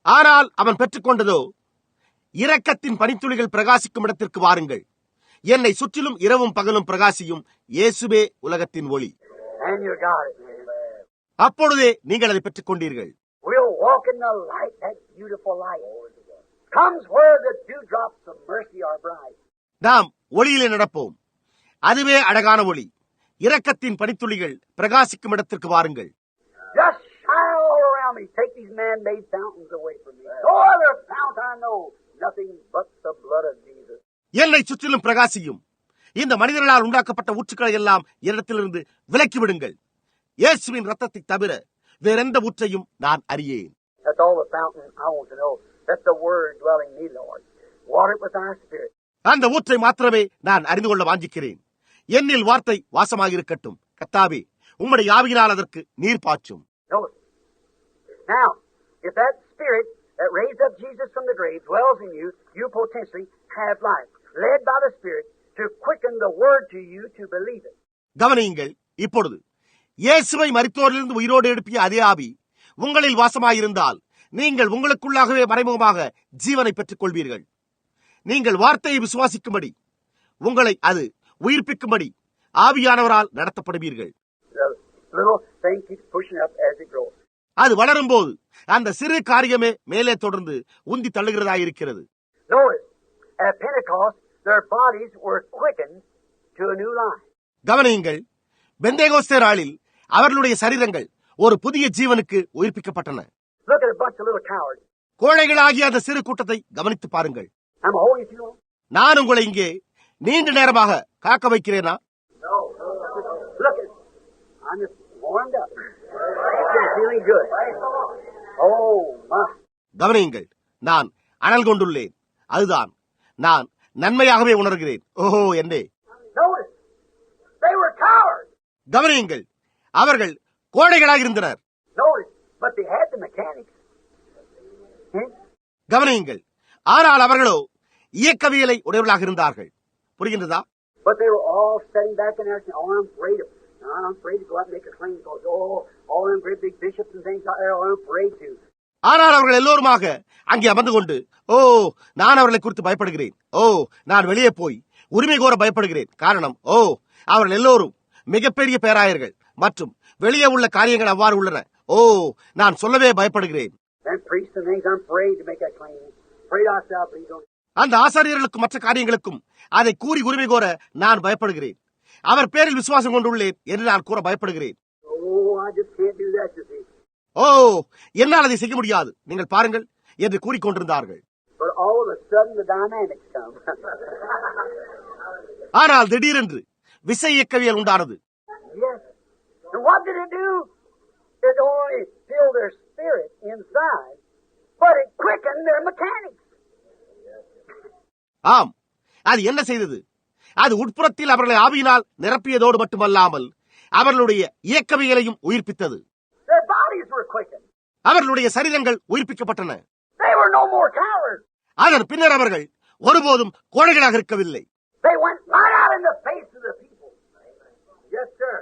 ஆனால் அவன் பெற்றுக்கொண்டதோ இரக்கத்தின் பனித்துளிகள் பிரகாசிக்கும் இடத்திற்கு வாருங்கள். என்னை சுற்றிலும் இரவும் பகலும் பிரகாசியும் இயேசுவே உலகத்தின் ஒளி. And you got it, man. அப்பொழுதே நீங்கள் அதை பெற்றுக் கொண்டீர்கள். We'll walk in the light, that beautiful light. Comes where the dewdrops of mercy are bright. நாம் ஒளியிலே நடப்போம். அதுவே அழகான ஒளி. இரக்கத்தின் பனித்துளிகள் பிரகாசிக்கும் இடத்திற்கு வாருங்கள். Just shine all around me. Take these man-made fountains away from me. No other fount I know. Nothing but the blood of Jesus. என்னை சுற்றிலும் பிரகாசியும். இந்த மனிதர்களால் உண்டாக்கப்பட்ட ஊற்றுக்களை எல்லாம் என்னிடத்திலிருந்து விலக்கி விடுங்கள். இயேசுவின் இரத்தத்தை தவிர வேறெந்த ஊற்றையும் நான் அறியேன். That's all the fountain I want to know. Let the word dwell in me, Lord. Water it with thy spirit. அந்த ஊற்றை மாத்திரமே நான் அறிந்து கொள்ள வாஞ்சிக்கிறேன். என்னில் வார்த்தை வாசமாயிருக்கட்டும். கர்த்தாவே, உம்முடைய ஆவியினால் அதற்கு நீர் பாய்ச்சும். Notice. Now, if that spirit that raised up Jesus from the grave dwells in you, you potentially have life, led by the Spirit to quicken the word to you to believe it. கவனியுங்கள். இப்பொழுது இயேசுவை மரித்தோரிலிருந்து உயிரோடு எழுப்பிய அதே ஆவி உங்களில் வாசமாயிருந்தால் நீங்கள் உங்களுக்குள்ளாகவே மறைமுகமாக ஜீவனை பெற்றுக் கொள்வீர்கள். நீங்கள் வார்த்தையை விசுவாசிக்கும்படி, உங்களை அது உயிர்ப்பிக்கும்படி ஆவியானவரால் நடத்தப்படுவீர்கள். The little thing keeps pushing up as it grows. அது வளரும்போது அந்த சிறு காரியமே மேலே தொடர்ந்து உந்தி தள்ளுகிறதாயிருக்கிறது. Notice, at Pentecost, their bodies were quickened to a new life. கவனியுங்கள். பெந்தேகோஸ்தே நாளில் அவர்களுடைய சரீரங்கள் ஒரு புதிய ஜீவனுக்கு உயிர்ப்பிக்கப்பட்டன. Look at a bunch of little cowards. கோழைகளாகிய அந்த சிறு கூட்டத்தை கவனித்து பாருங்கள். I'm holding you too long? நான் உங்களை இங்கே நீண்ட நேரமாக காக்க வைக்கிறேனா? No. Look at it. I'm just warmed up. I'm feeling good. Oh, my. கவனியுங்கள். நான் அனல் கொண்டுள்ளேன். அதுதான் நான் நன்மையாகவே உணர்கிறேன். ஓஹோ என்னே. Notice, they were cowards. கவனியுங்கள். அவர்கள் கோழைகளாக இருந்தனர். Notice, but they had the mechanics. கவனியுங்கள். ஆனால் அவர்களோ இயக்கவியலை உடையவர்களாக இருந்தார்கள். புரிகின்றதா? But they were all sitting back in there saying, oh, I'm afraid to go out and make a claim because, all them great big bishops and things out there, I'm afraid to. ஆனால் அவர்கள் எல்லோருமாக அங்கே அமர்ந்து கொண்டு, நான் அவர்களை குறித்து பயப்படுகிறேன். நான் வெளியே போய் உரிமை கோர பயப்படுகிறேன். காரணம், அவர்கள் எல்லோரும் மிகப்பெரிய பேராயர்கள் மற்றும் வெளியே உள்ள காரியங்கள் அவ்வாறு உள்ளன. நான் சொல்லவே பயப்படுகிறேன். And priests and things, I'm afraid to make that claim. Afraid ourselves, but you don't. அந்த ஆசாரியர்களுக்கும் மற்ற காரியங்களுக்கும் அதை கூறி உரிமை கோர நான் பயப்படுகிறேன். அவர் பேரில் விசுவாசம் கொண்டுள்ளேன் என்று நான் கூற பயப்படுகிறேன். I just can't do that, you see. என்னால் அதை செய்ய முடியாது, நீங்கள் பாருங்கள் என்று கூறிக்கொண்டிருந்தார்கள். But all of a sudden the dynamics come. ஆனால் திடீரென்று விசை இயக்கவியல் உண்டானது. Yes. And what did it do? It only filled their spirit inside, but it quickened their mechanics. ஆம், அது என்ன செய்தது? அது உட்புறத்தில் அவர்களை ஆவியினால் நிரப்பியதோடு மட்டுமல்லாமல் அவர்களுடைய இயக்கவியலையும் உயிர்ப்பித்தது. Their bodies were quickened. அவர்களுடைய சரீரங்கள் உயிர்ப்பிக்கப்பட்டன. They were no more cowards. அதன் பின்னர் அவர்கள் ஒருபோதும் கோழைகளாக இருக்கவில்லை. They went right out in the face of the people. Yes, sir.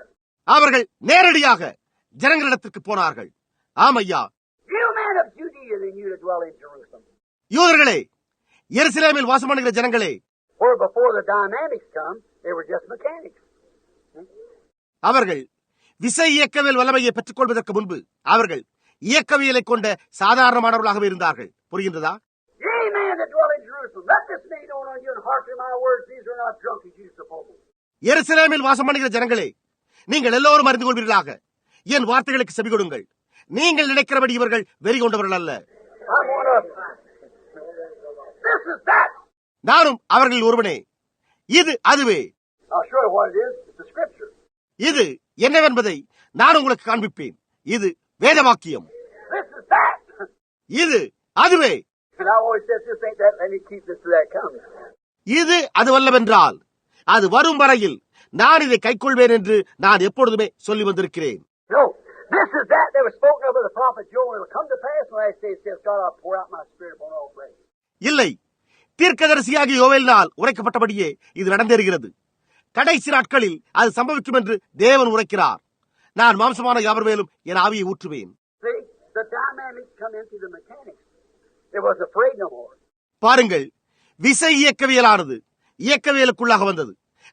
அவர்கள் நேரடியாக ஜனங்களிடத்திற்கு போனார்கள். ஆமையா. You men of Judea, and you that dwell in Jerusalem. யூதர்களே, எருசலேமில் வாசம் பண்ணுகிற ஜனங்களே. For before the dynamics come, they were just mechanics. அவர்கள் விசை இயக்கவியல் வல்லமையை பெற்றுக் கொள்வதற்கு முன்பு அவர்கள் இயக்கவியலை கொண்ட சாதாரணமானவர்களாகவே இருந்தார்கள். புரிகின்றதா? Ye men that dwell in Jerusalem, let this be known unto you, and hearken my words. These are not drunk as you suppose. எருசலேமில் வாசம் பண்ணுகிற ஜனங்களே, நீங்கள் எல்லோரும் அறிந்து கொள்வீர்களாக. என் வார்த்தைகளுக்கு செவி கொடுங்கள். நீங்கள் நினைக்கிறபடி இவர்கள் வெறி கொண்டவர்கள் அல்ல. This is that. நானும் அவர்களில் ஒருவனே. இது அதுவே. I'll show you what it is. It's the scripture. இது என்னவென்பதை நான் உங்களுக்கு காண்பிப்பேன். இது வேத வாக்கியம். This is that. இது அதுவே. And I always said, this ain't that. Let me keep this till that comes. இது அதுவல்லவென்றால் அது வரும் வரையில் நான் இதை கைக்கொள்வேன் என்று நான் எப்பொழுதுமே சொல்லி வந்திருக்கிறேன். No, this is that was spoken of by the prophet Joel. It will come to pass when I say, says God, I'll pour out my spirit upon all flesh. இல்லை, தீர்க்கதரிசியாகிய யோவேலினால் உரைக்கப்பட்டபடியே இது நடந்தேறுகிறது. கடைசி நாட்களில் அது சம்பவிக்கும் என்று தேவன் உரைக்கிறார். நான் மாம்சமான யாவர் மேலும் என் ஆவியை ஊற்றுவேன். See, the dynamics come into the mechanics. It was afraid no more. பாருங்கள், விசை இயக்கவியலானது இயக்கவியலுக்குள்ளாக வந்தது.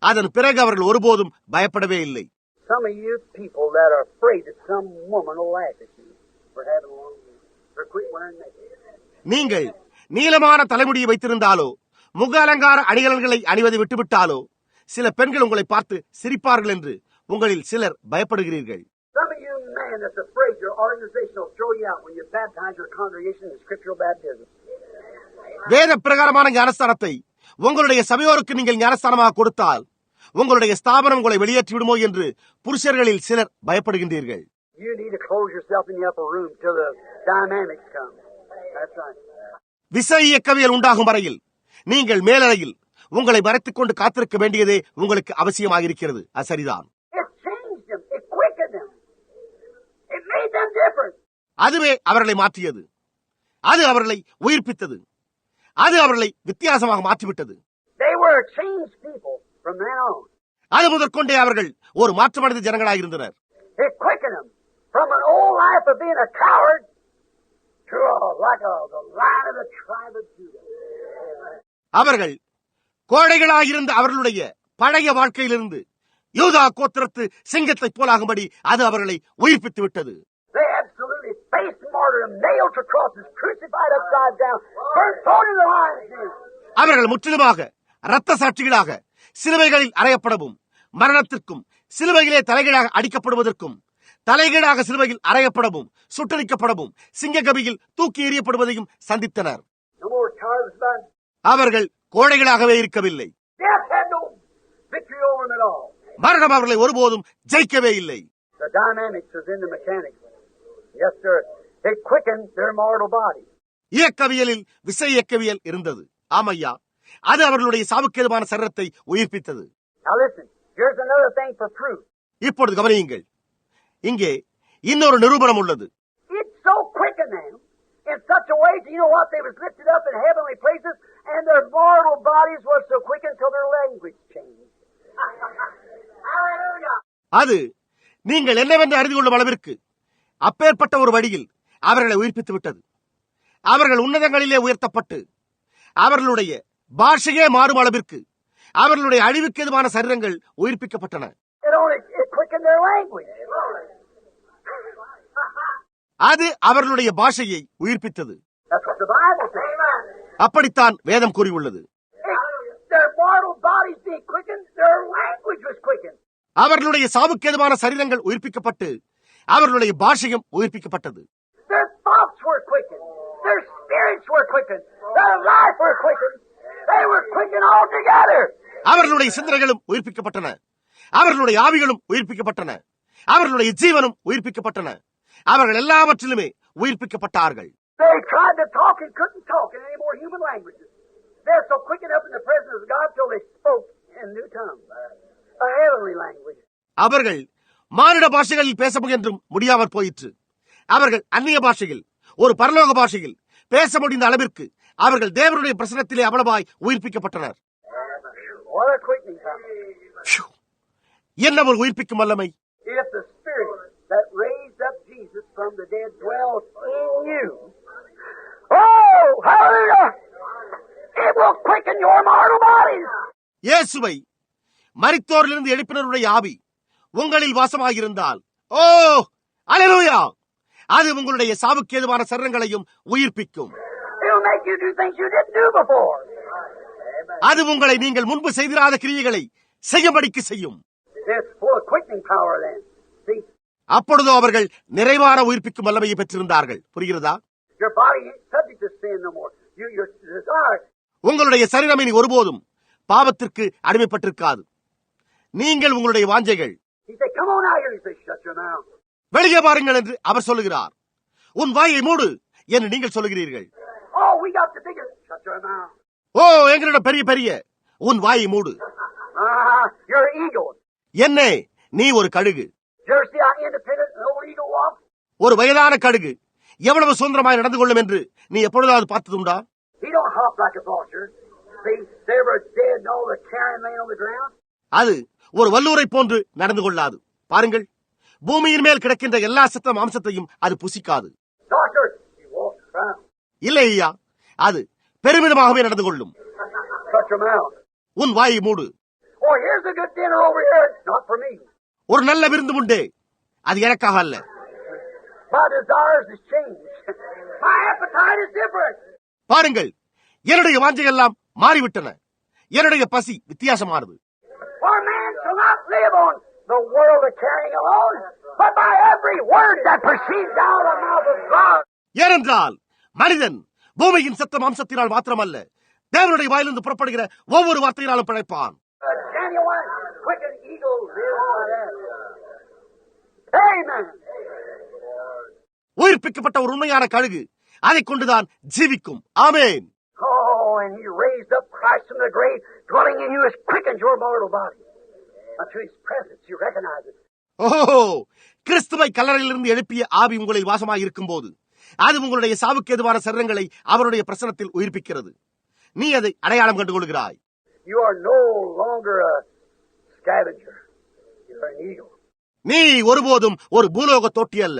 அதன் பிறகு அவர்கள் ஒருபோதும் பயப்படவே இல்லை. Some of you people that are afraid that some woman will laugh at you for having long hair, or quit wearing makeup. நீங்கள் நீளமான தலைமுடியை வைத்திருந்தாலோ முக அலங்கார அணிகலன்களை அணிவதை விட்டுவிட்டாலோ சில பெண்கள் உங்களை பார்த்து சிரிப்பார்கள் என்று உங்களில் சிலர் பயப்படுகிறீர்கள். Some of you men that's afraid your organization will throw you out when you baptize your congregation in scriptural baptism. வேத பிரகாரமான ஞானஸ்தானத்தை உங்களுடைய சபையோருக்கு நீங்கள் ஞானஸ்தானமாக கொடுத்தால் உங்களுடைய ஸ்தாபனம் உங்களை வெளியேற்றி விடுமோ என்று புருஷர்களில் சிலர் பயப்படுகின்றீர்கள். You need to close yourself in the upper room till the dynamics come. That's right. விசை இயக்கவியல் உண்டாகும் வரையில் நீங்கள் மேலறையில் உங்களை மறைத்துக் கொண்டு காத்திருக்க வேண்டியதே உங்களுக்கு அவசியமாக இருக்கிறது. அது சரிதான். It changed them. It quickened them. It made them different. அதுவே அவர்களை மாற்றியது. அது அவர்களை உயிர்ப்பித்தது. அது அவர்களை வித்தியாசமாக மாற்றிவிட்டது. They were a changed people from then on. அது முதற்கொண்டே அவர்கள் ஒரு மாற்றமடைந்த ஜனங்களாக இருந்தனர். It quickened them from an old life of being a coward to the lion of the tribe of Judah. அவர்கள் கோழைகளாக இருந்த அவர்களுடைய பழைய வாழ்க்கையிலிருந்து யூதா கோத்திரத்து சிங்கத்தை போலாகும்படி அது அவர்களை உயிர்ப்பித்து விட்டது. They absolutely faced martyrdom, nailed to crosses, crucified upside down, burnt, thrown in the lion's den. அவர்கள் முற்றிலுமாக இரத்த சாட்சிகளாக சிலுவைகளில் அறையப்படவும், மரணத்திற்கும் சிலுவையிலே தலைகீழாக அடிக்கப்படுவதற்கும், தலைகீழாக சிலுவையில் அறையப்படவும், சுட்டரிக்கப்படவும், சிங்ககபியில் தூக்கி எறியப்படுவதையும் சந்தித்தனர். No more cowards, but அவர்கள் கோழைகளாகவே இருக்கவில்லை. death had no victory over them at all. மரணம் அவர்களை ஒருபோதும் ஜெயிக்கவே இல்லை. The dynamics was in the mechanics. Yes, sir. It quickened their mortal body. இயக்கவியலில் விசை இயக்கவியல் இருந்தது. ஆமையா, அது அவர்களுடைய சாவுக்கேதுவான சரீரத்தை உயிர்ப்பித்தது. Now listen, here's another thing for proof. இப்பொழுது கவனியுங்கள், இங்கே இன்னொரு நிரூபணம் உள்ளது. It so quickened them in such a way, you know what, they was lifted up in heavenly places, and their mortal bodies was so quickened till their language changed. Hallelujah! அது நீங்கள் என்னவென்று அறிந்து கொள்ளும் அளவிற்கு அப்பேற்பட்ட ஒரு வழியில் அவர்களை உயிர்ப்பித்து விட்டது. அவர்கள் உன்னதங்களிலே உயர்த்தப்பட்டு அவர்களுடைய பாஷையே மாறும் அளவிற்கு அவர்களுடைய அழிவுக்கு எதுவான சரீரங்கள் உயிர்ப்பிக்கப்பட்டன. It quickened their language. அது அவர்களுடைய பாஷையை உயிர்ப்பித்தது. That's what the Bible says. அப்படித்தான் வேதம் கூறியுள்ளது. Their mortal bodies being quickened, their language was quickened. அவர்களுடைய சாவுக்கேதுவான சரீரங்கள் உயிர்ப்பிக்கப்பட்டு அவர்களுடைய பாஷையும் உயிர்ப்பிக்கப்பட்டது. Their thoughts were quickened. Their spirits were quickened. Their life were quickened. They were quickened all together. அவர்களுடைய சிந்தனைகளும் உயிர்ப்பிக்கப்பட்டன. அவர்களுடைய ஆவிகளும் உயிர்ப்பிக்கப்பட்டன. அவர்களுடைய ஜீவனும் உயிர்ப்பிக்கப்பட்டன. அவர்கள் எல்லாவற்றிலுமே உயிர்ப்பிக்கப்பட்டார்கள். They tried to talk and couldn't talk in any more human languages. They're so quickened up in the presence of God till they spoke in new tongues, a heavenly language. அவர்கள் மானிட பாஷைகளில் பேச முயன்றும் முடியாமற் போயிற்று. அவர்கள் அந்நிய பாஷையில், ஒரு பரலோக பாஷையில் பேச முடிந்த அளவிற்கு அவர்கள் தேவனுடைய பிரசன்னத்திலே அவ்வளவாய் உயிர்ப்பிக்கப்பட்டனர். What a quickening time. என்ன ஒரு உயிர்ப்பிக்கும் வல்லமை! If the Spirit that raised up Jesus from the dead dwells in you, oh, hallelujah! It will quicken your mortal bodies. இயேசுவை மரித்தோரிலிருந்து எழுப்பினருடைய ஆவி உங்களில் வாசமாயிருந்தால், ஓ அல்லேலூயா, அது உங்களுடைய சாவுக்கேதுவான சரீரங்களையும் உயிர்ப்பிக்கும். It'll make you do things you didn't do before. அது உங்களை நீங்கள் முன்பு செய்திராத கிரியைகளை செய்யும்படிக்கு செய்யும். It's full of quickening power then. See? அப்பொழுதோ அவர்கள் நிறைவான உயிர்ப்பிக்கும் வல்லமையை பெற்றிருந்தார்கள். புரிகிறதா? Your body ain't subject to sin no more. Your desire. உங்களுடைய சரீரம் இனி ஒருபோதும் பாவத்திற்கு அடிமைப்பட்டிருக்காது. நீங்கள் உங்களுடைய வாஞ்சைகள். He said, come on out here. He said, shut your mouth. வெளியே பாருங்கள் என்று அவர் சொல்லுகிறார். உன் வாயை மூடு என்று நீங்கள் சொல்லுகிறீர்கள். Oh, we got the bigger. Shut your mouth. ஓ, எங்களிடம் பெரிய பெரிய, உன் வாயை மூடு. You're an eagle. என்னே, நீ ஒரு கழுகு. You ever see how independent an old eagle walks? ஒரு வயதான கழுகு எவ்வளவு சுதந்திரமாய் நடந்து கொள்ளும் என்று நீ எப்பொழுதாவது பார்த்ததுண்டா? He don't hop like a vulture. See, they were dead and all the carrion laying on the ground. அது ஒரு வல்லூரை போன்று நடந்து கொள்ளாது. பாருங்கள், பூமியின் மேல் கிடக்கின்ற எல்லா சத்த மாம்சத்தையும் அது புசிக்காது. Doctor, he walks around. இல்லை ஐயா, அது பெருமிதமாகவே நடந்து கொள்ளும். Shut your mouth. உன் வாயை மூடு. Oh, here's a good dinner over here. Not for me. ஒரு நல்ல விருந்து உண்டே, அது எனக்காக அல்ல. My desires has changed. My appetite is different. பாருங்கள், என்னுடைய வாஞ்சைகள் எல்லாம் மாறிவிட்டன. என்னுடைய பசி வித்தியாசமானது. For man shall not live on the world of carrying alone, but by every word that proceeds out of the mouth of God. ஏனென்றால் மனிதன் பூமியின் சத்த மாம்சத்தினால் மாத்திரமல்ல, தேவனுடைய வாயிலிருந்து புறப்படுகிற ஒவ்வொரு வார்த்தையினாலும் பிழைப்பான். A genuine, quickened eagle lives by that. Amen. உயிர்ப்பிக்கப்பட்ட ஒரு உண்மையான கழுகு அதை கொண்டுதான் ஜீவிக்கும். ஆமென். Oh, when He raised up Christ from the grave, dwelling in you has quickened your mortal body. Unto His presence, you recognize it. ஓஹோ, கிறிஸ்துவை கல்லறையிலிருந்து எழுப்பிய ஆவி உங்களில் வாசமாய் இருக்கும் போது அது உங்களுடைய சாவுக்கு எதுவான சரீரங்களை அவருடைய பிரசனத்தில் உயிர்ப்பிக்கிறது. நீ அதை அடையாளம் கண்டு கொள்கிறாய். You are no longer a scavenger. You are an eagle. நீ ஒருபோதும் ஒரு பூலோக தொட்டி அல்ல,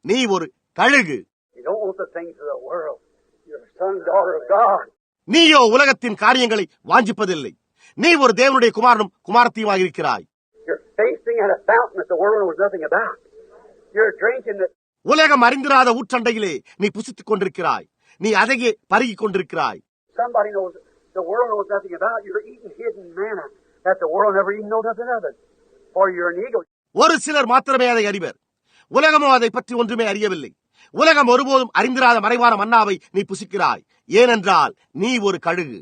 நீ ஒரு கழுகு. You don't want the things of the world. You're a son, daughter of God. நீயோ உலகத்தின் காரியங்களை வாஞ்சிப்பதில்லை. நீ ஒரு தேவனுடைய குமாரனும் குமாரத்தியுமாக இருக்கிறாய். You're facing at a fountain that the world knows nothing about. You're drinking the... உலகம் அறிந்திராத ஊற்றண்டையிலே நீ புசித்துக் கொண்டிருக்கிறாய். நீ அதையே பருகிக் கொண்டிருக்கிறாய். Somebody knows the world knows nothing about. You're eating hidden manna that the world never even knows nothing of it. For you're an eagle. ஒரு சிலர் மாத்திரமே அதை அறிவர். உலகமோ அதை பற்றி ஒன்றுமே அறியவில்லை. உலகம் ஒருபோதும் அறிந்திராத மறைவான மன்னாவை நீ புசிக்கிறாய். ஏனென்றால் நீ ஒரு கழுகு.